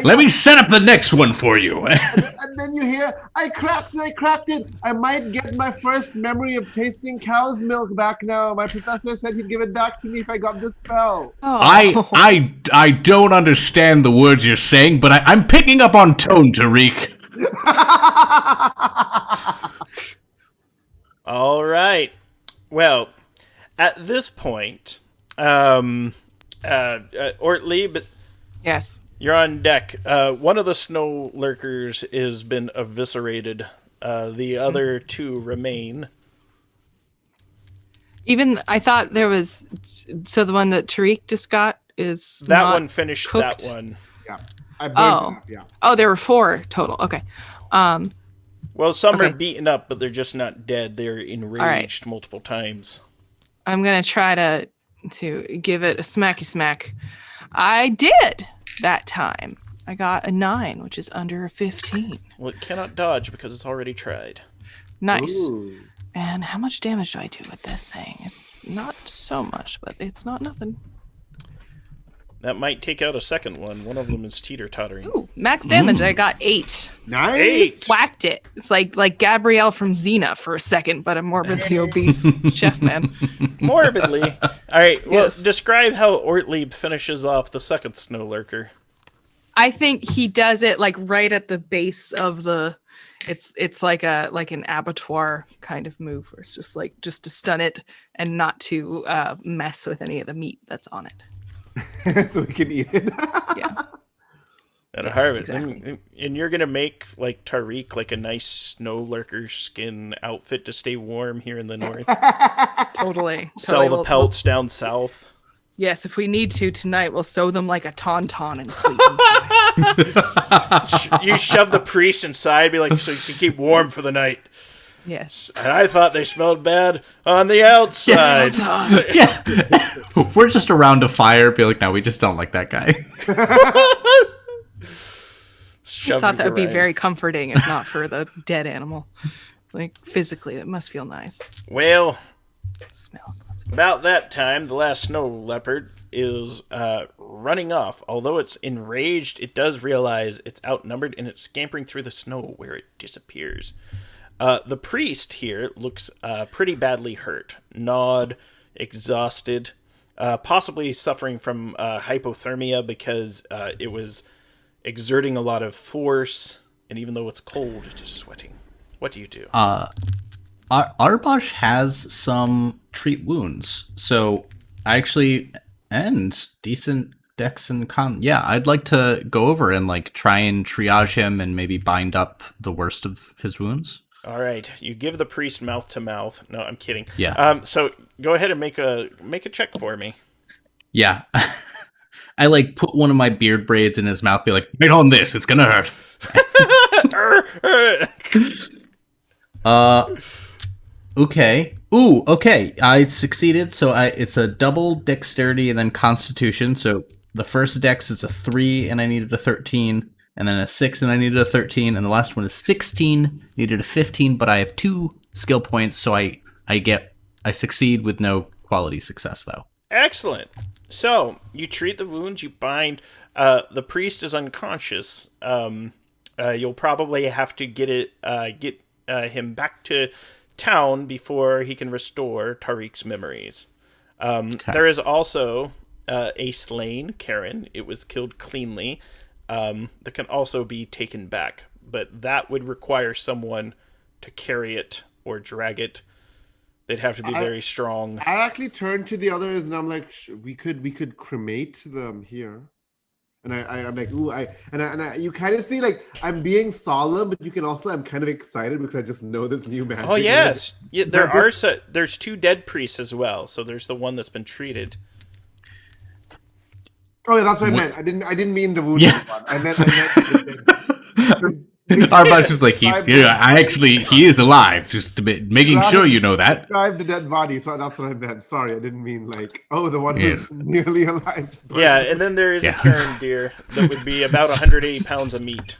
Let me set up the next one for you. and then you hear, I cracked it. I might get my first memory of tasting cow's milk back now. My professor said he'd give it back to me if I got this spell. Oh. I don't understand the words you're saying, but I'm picking up on tone, Tariq. All right. Well, at this point, Ortlieb, yes, you're on deck. One of the snow lurkers has been eviscerated. The other two remain. Even I thought there was, so the one that Tariq just got is that not one finished cooked? That one. Yeah. I burned it up, yeah. Oh, there were 4 total. Okay. Well, some are beaten up, but they're just not dead. They're enraged multiple times. I'm gonna try to give it a smacky smack. I did that time. I got a 9, which is under a 15. Well, it cannot dodge because it's already tried. Nice. Ooh. And how much damage do I do with this thing? It's not so much, but it's not nothing. That might take out a second one. One of them is teeter-tottering. Ooh, max damage. I got 8. Nice. 8. Whacked it. It's like Gabrielle from Xena for a second, but a morbidly obese chef man. Morbidly. All right. Well, Yes. describe how Ortlieb finishes off the second snow lurker. I think he does it like right at the base of the. It's like an abattoir kind of move, where it's just to stun it and not to mess with any of the meat that's on it. So we can eat it. Yeah. At a harvest. Exactly. And you're going to make, like, Tariq, like, a nice snow lurker skin outfit to stay warm here in the north. Totally. Sell the pelts down south. Yes, if we need to tonight, we'll sew them like a tauntaun and sleep inside. You shove the priest inside, be like, so you can keep warm for the night. Yes. And I thought they smelled bad on the outside. Yeah. We're just around a fire, be like, no, we just don't like that guy. Just thought that would be very comforting if not for the dead animal. Like, physically, it must feel nice. Well, It smells not so good. about that time, the last snow leopard is running off. Although it's enraged, it does realize it's outnumbered, and it's scampering through the snow where it disappears. The priest here looks pretty badly hurt, gnawed, exhausted, possibly suffering from hypothermia because it was exerting a lot of force, and even though it's cold, it is sweating. What do you do? Arbosh has some treat wounds, so I actually decent dex and con. Yeah, I'd like to go over and like try and triage him and maybe bind up the worst of his wounds. All right, you give the priest mouth to mouth. No, I'm kidding. Yeah. So go ahead and make a check for me. Yeah. I like put one of my beard braids in his mouth, be like, "Bite on this, it's gonna hurt." Okay. Ooh, okay. I succeeded. So it's a double dexterity and then constitution. So the first dex is a 3 and I needed a 13, and then a 6 and I needed a 13, and the last one is 16, needed a 15, but I have 2 skill points, so I succeed with no quality success though. Excellent. So you treat the wounds, you bind. The priest is unconscious. You'll probably have to get him back to town before he can restore Tariq's memories. Okay. There is also a slain Karen. It was killed cleanly. That can also be taken back. but that would require someone to carry it or drag it. They'd have to be very strong. I actually turned to the others and I'm like, we could cremate them here. And I'm like, ooh, you kind of see like I'm being solemn, but you can also I'm kind of excited because I just know this new magic. Oh yes, there's 2 dead priests as well. So there's the one that's been treated. Oh yeah, that's what I meant. I didn't mean the wounded one. I meant. Arbash is like, he is alive. Just making sure you know that. Describe the dead body, so that's what I meant. Sorry, I didn't mean like, the one who's nearly alive. Yeah, and then there is a Karen deer that would be about 180 pounds of meat.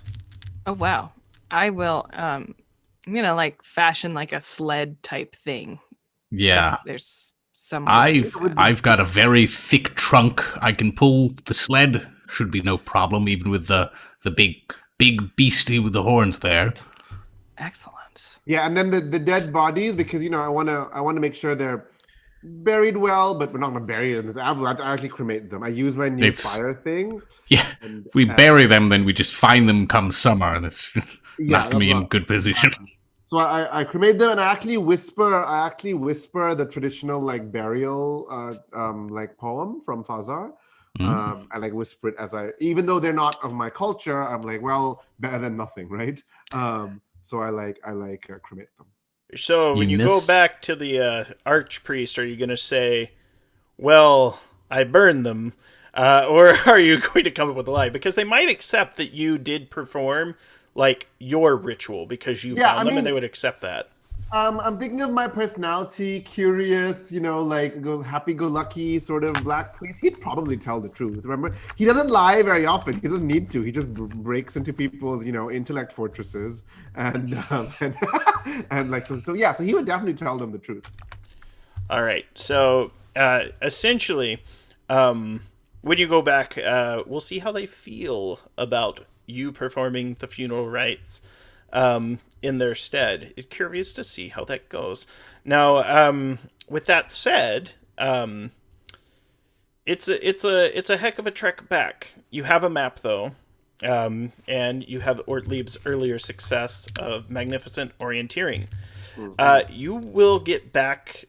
Oh wow! I will. I'm gonna like fashion like a sled type thing. Yeah. There's some. I've got a very thick trunk. I can pull the sled. Should be no problem, even with the big beastie with the horns there. Excellent. Yeah, and then the dead bodies, because I want to make sure they're buried well, but we're not gonna bury it in this avalanche. I actually cremate them. I use my new fire thing. Yeah, if we bury them, then we just find them come summer, and it's not gonna be in good position. So I cremate them, and I actually whisper the traditional like burial like poem from Fazar. I like whisper it even though they're not of my culture, I'm like, well, better than nothing, right? So I cremate them. So when you go back to the archpriest, are you going to say, well, I burned them, or are you going to come up with a lie? Because they might accept that you did perform like your ritual because you found them, and they would accept that. I'm thinking of my personality, curious, like happy-go-lucky sort of black priest. He'd probably tell the truth. Remember, he doesn't lie very often. He doesn't need to. He just breaks into people's, intellect fortresses, and like so. Yeah, so he would definitely tell them the truth. All right. So essentially, when you go back, we'll see how they feel about you performing the funeral rites. In their stead. It's curious to see how that goes. Now, with that said, it's a heck of a trek back. You have a map though, and you have Ortlieb's earlier success of magnificent orienteering. You will get back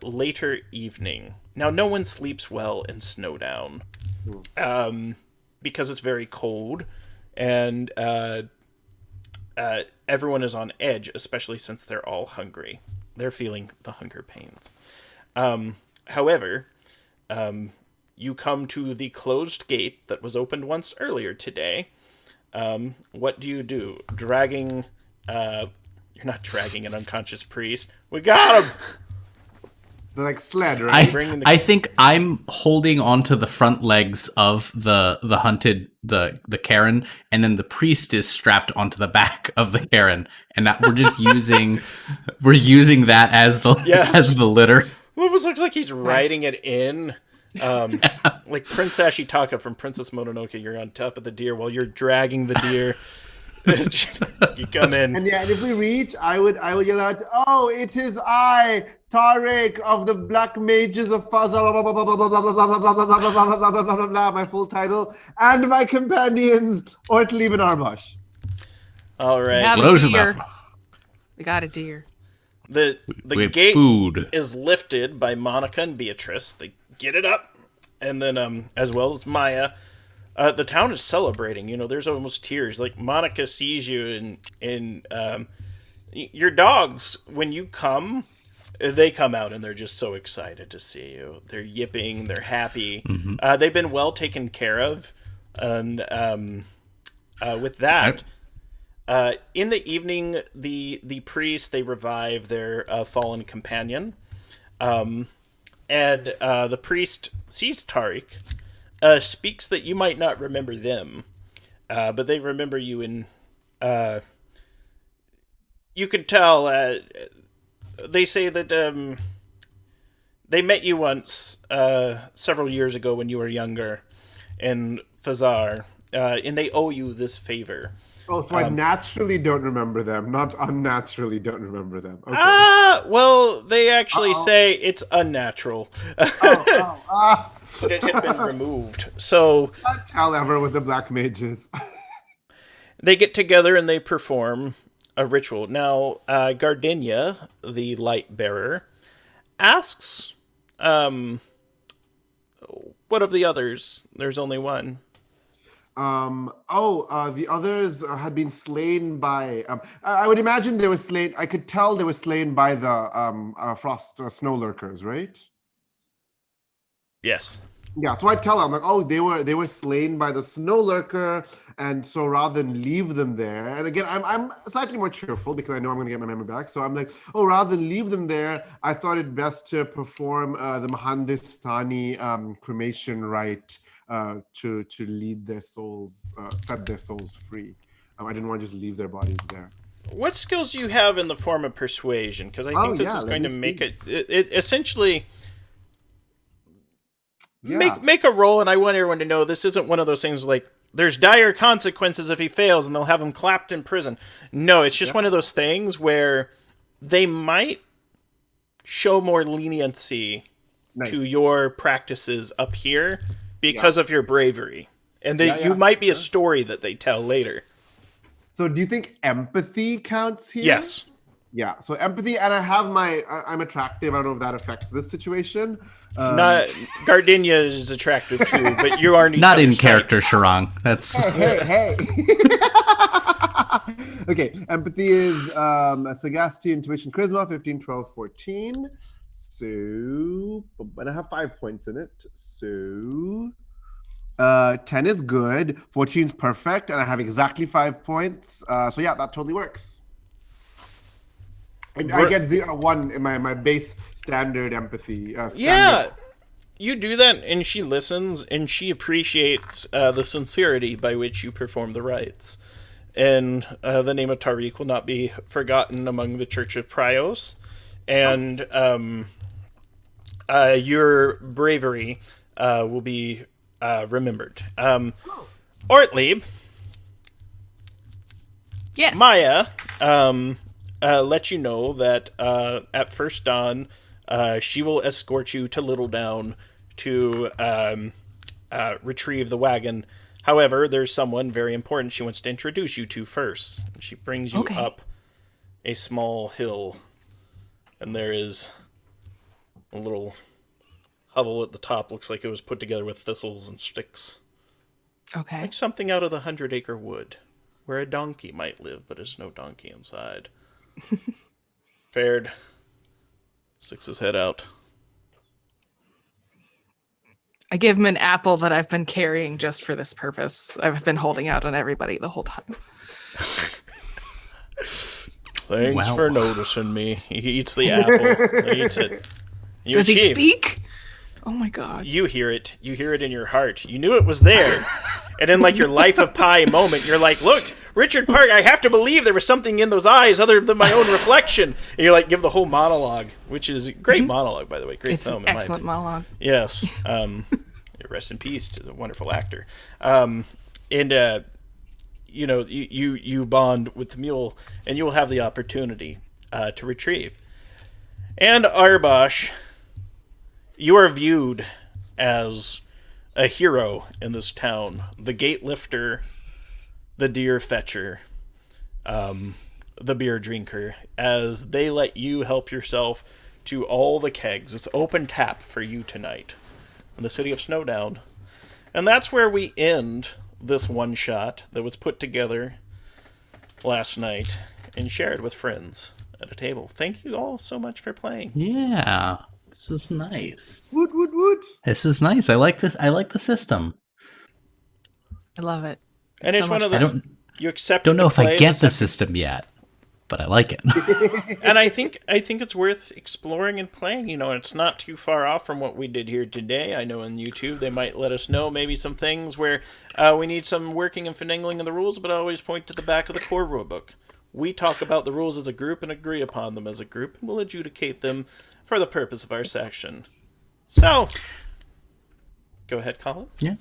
later evening. Now, no one sleeps well in Snowdown, because it's very cold, and everyone is on edge, especially since they're all hungry. They're feeling the hunger pains. However, you come to the closed gate that was opened once earlier today. What do you do? You're not dragging an unconscious priest. We got him! They're like sled, right? I think I'm holding onto the front legs of the hunted the Karen, and then the priest is strapped onto the back of the Karen, and that we're just using that as the litter. It almost looks like he's riding it in. Like Prince Ashitaka from Princess Mononoke. You're on top of the deer while you're dragging the deer. You come in, and if we reach, I would yell out, "Oh, it is I, Tariq of the Black Mages of Fazal, my full title, and my companions, Ortlieb and Arbash." All right, we got a deer. The gate is lifted by Monica and Beatrice. They get it up, and then as well as Maya. The town is celebrating. There's almost tears. Like Monica sees you, and your dogs, when you come, they come out and they're just so excited to see you. They're yipping. They're happy. Mm-hmm. They've been well taken care of, and with that, in the evening, the priests, they revive their fallen companion, and the priest sees Tariq. Speaks that you might not remember them, but they remember you in... you can tell... they say that they met you once several years ago when you were younger in Fazar, and they owe you this favor. Oh, so I naturally don't remember them, not unnaturally don't remember them. Okay. Well, they actually say it's unnatural. But it had been removed. So can't tell ever with the Black Mages. they get together and they perform a ritual. Now, Gardenia, the light bearer, asks, what of the others? There's only one. The others had been slain by. I would imagine they were slain. I could tell they were slain by the frost snow lurkers, right? Yes. Yeah, so I tell them, like, oh, they were slain by the snow lurker, and so rather than leave them there, and again, I'm slightly more cheerful because I know I'm going to get my memory back. So I'm like, oh, rather than leave them there, I thought it best to perform the Mahandistani cremation rite to lead their souls, set their souls free. I didn't want to just leave their bodies there. What skills do you have in the form of persuasion? Because I think this is going to make it essentially. Yeah. Make a roll, and I want everyone to know this isn't one of those things like there's dire consequences if he fails and they'll have him clapped in prison. No, it's just one of those things where they might show more leniency to your practices up here because of your bravery. And you might be a story that they tell later. So do you think empathy counts here? Yes. Yeah, so empathy, and I have I'm attractive. I don't know if that affects this situation. Not Gardenia is attractive too, but you are not in character, Sharang. That's hey. Okay, empathy is sagacity, intuition, charisma, 15, 12, 14. So, and I have 5 points in it. So, 10 is good, 14 is perfect, and I have exactly 5 points. So yeah, that totally works. I get 1 in my base standard empathy. Yeah, you do that, and she listens, and she appreciates the sincerity by which you perform the rites. And the name of Tariq will not be forgotten among the Church of Prios. And your bravery will be remembered. Ortlieb. Yes. Maya let you know that at first dawn, she will escort you to Little Down to retrieve the wagon. However, there's someone very important she wants to introduce you to first. She brings you up a small hill, and there is a little hovel at the top. Looks like it was put together with thistles and sticks. Okay. Like something out of the 100-acre wood, where a donkey might live, but there's no donkey inside. Fared sticks his head out. I give him an apple that I've been carrying just for this purpose. I've been holding out on everybody the whole time. Thanks for noticing me. He eats the apple. He eats it. Does he speak? Oh my god. You hear it. You hear it in your heart. You knew it was there. And in like your life of pi moment, you're like, look, Richard Park, I have to believe there was something in those eyes other than my own reflection. And you like give the whole monologue, which is a great monologue, by the way. Great film. It's an excellent monologue. Yes. Rest in peace to the wonderful actor. You bond with the mule, and you will have the opportunity to retrieve. And Arbosh, you are viewed as a hero in this town. The gate lifter, the deer fetcher, the beer drinker, as they let you help yourself to all the kegs. It's open tap for you tonight in the city of Snowdown. And that's where we end this one shot that was put together last night and shared with friends at a table. Thank you all so much for playing. Yeah, this was nice. Woot. This is nice. I like this. I like the system. I love it. And it's one of those you accept. Don't know if I get the system yet, but I like it. And I think it's worth exploring and playing. You know, it's not too far off from what we did here today. I know on YouTube they might let us know maybe some things where we need some working and finagling of the rules, but I always point to the back of the core rulebook. We talk about the rules as a group and agree upon them as a group, and we'll adjudicate them for the purpose of our section. So, go ahead, Colin. Yeah.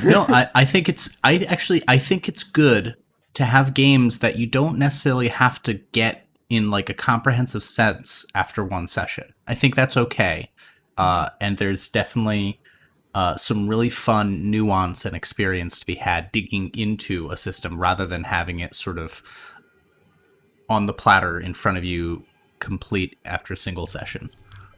No, I think it's good to have games that you don't necessarily have to get in like a comprehensive sense after one session. I think that's okay. And there's definitely some really fun nuance and experience to be had digging into a system rather than having it sort of on the platter in front of you, complete after a single session.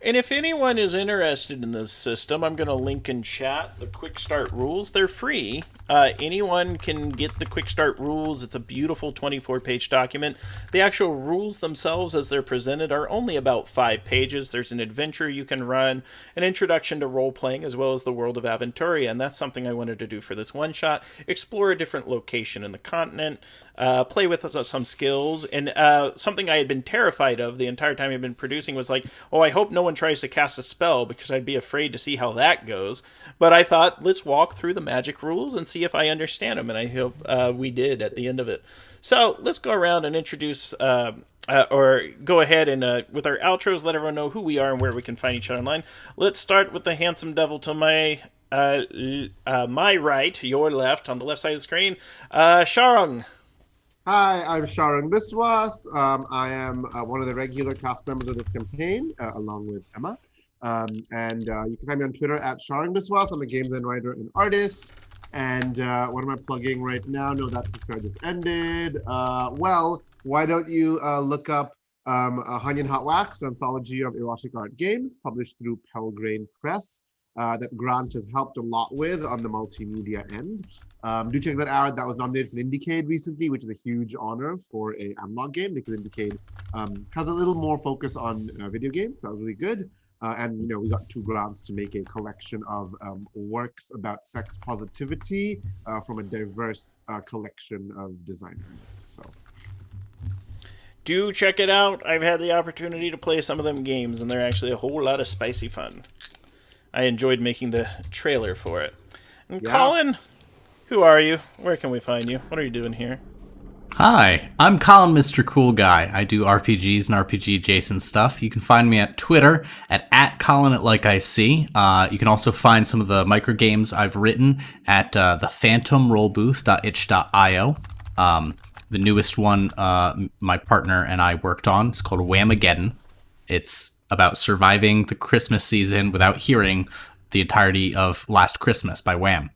And if anyone is interested in this system, I'm going to link in chat the Quick Start rules. They're free. Anyone can get the Quick Start rules. It's a beautiful 24-page document. The actual rules themselves, as they're presented, are only about 5 pages. There's an adventure you can run, an introduction to role-playing, as well as the world of Aventuria, and that's something I wanted to do for this one-shot. Explore a different location in the continent, play with some skills, and something I had been terrified of the entire time I've been producing was like, oh, I hope no one tries to cast a spell because I'd be afraid to see how that goes. But I thought, let's walk through the magic rules and see if I understand them, and I hope we did at the end of it. So let's go around and introduce, or go ahead and with our outros, let everyone know who we are and where we can find each other online. Let's start with the handsome devil to my right, your left, on the left side of the screen, Sharung. Hi, I'm Sharung Biswas. I am one of the regular cast members of this campaign, along with Emma. And you can find me on Twitter at Sharung Biswas. I'm a game design writer and artist. And what am I plugging right now? No, that picture just ended. Well, why don't you look up Honey and Hot Wax, an anthology of erotic art games published through Pelgrane Press. That Grant has helped a lot with on the multimedia end. Do check that out. That was nominated for an Indiecade recently, which is a huge honor for a analog game because Indiecade has a little more focus on video games. That was really good. And you know, we got 2 grants to make a collection of works about sex positivity from a diverse collection of designers. So do check it out. I've had the opportunity to play some of them games, and they're actually a whole lot of spicy fun. I enjoyed making the trailer for it. And yeah. Colin, who are you? Where can we find you? What are you doing here? Hi, I'm Colin, Mr. Cool Guy. I do RPGs and RPG adjacent stuff. You can find me at Twitter at Colin@LikeIC. You can also find some of the microgames I've written at thephantomrollbooth.itch.io. The newest one my partner and I worked on is called Whamageddon. It's about surviving the Christmas season without hearing the entirety of Last Christmas by Wham.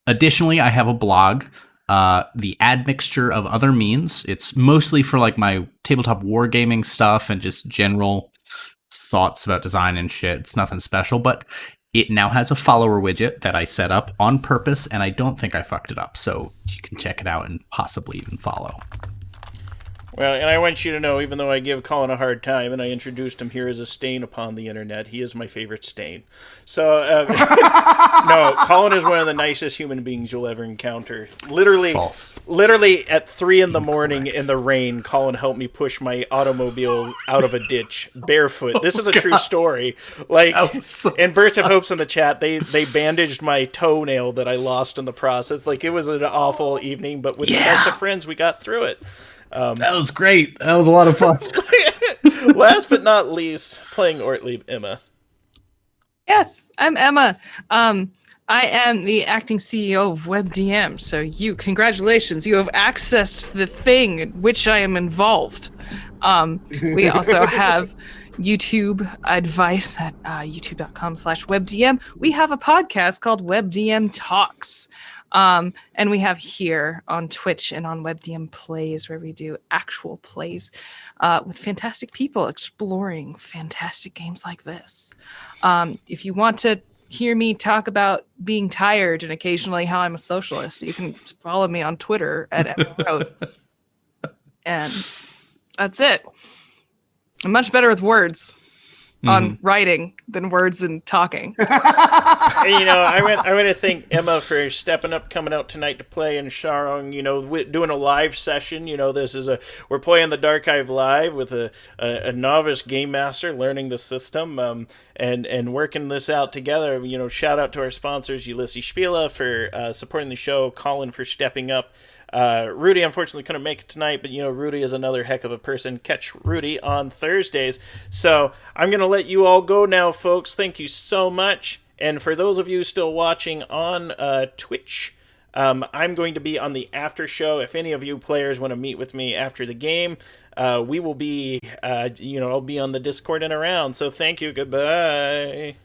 Additionally, I have a blog, The Admixture of Other Means. It's mostly for like my tabletop wargaming stuff and just general thoughts about design and shit. It's nothing special, but it now has a follower widget that I set up on purpose, and I don't think I fucked it up. So you can check it out and possibly even follow. Well, and I want you to know, even though I give Colin a hard time, and I introduced him here as a stain upon the internet, he is my favorite stain. So, no, Colin is one of the nicest human beings you'll ever encounter. Literally, False. Literally at 3 a.m. in the rain, Colin helped me push my automobile out of a ditch barefoot. This is a true story. Like, in Burst of Hopes in the chat, they bandaged my toenail that I lost in the process. Like, it was an awful evening, but with the best of friends, we got through it. That was great. That was a lot of fun. Last but not least, playing Ortlieb, Emma. Yes, I'm Emma. I am the acting CEO of WebDM. So congratulations, you have accessed the thing in which I am involved. We also have YouTube advice at youtube.com/webdm. We have a podcast called WebDM Talks. And we have here on Twitch and on WebDM Plays, where we do actual plays with fantastic people exploring fantastic games like this. If you want to hear me talk about being tired and occasionally how I'm a socialist, you can follow me on Twitter at @Road. And that's it. I'm much better with words on writing than words and talking. You know, I want to thank Emma for stepping up, coming out tonight to play, and Sharung, you know, doing a live session. You know, we're playing the Dark Hive live with a novice game master learning the system, and working this out together. You know, shout out to our sponsors, Ulysses Spiela for supporting the show, Colin for stepping up. Rudy unfortunately couldn't make it tonight, but you know, Rudy is another heck of a person. Catch Rudy on Thursdays. So I'm going to let you all go now, folks. Thank you so much. And for those of you still watching on Twitch, I'm going to be on the after show. If any of you players want to meet with me after the game, we will be, I'll be on the Discord and around. So thank you. Goodbye.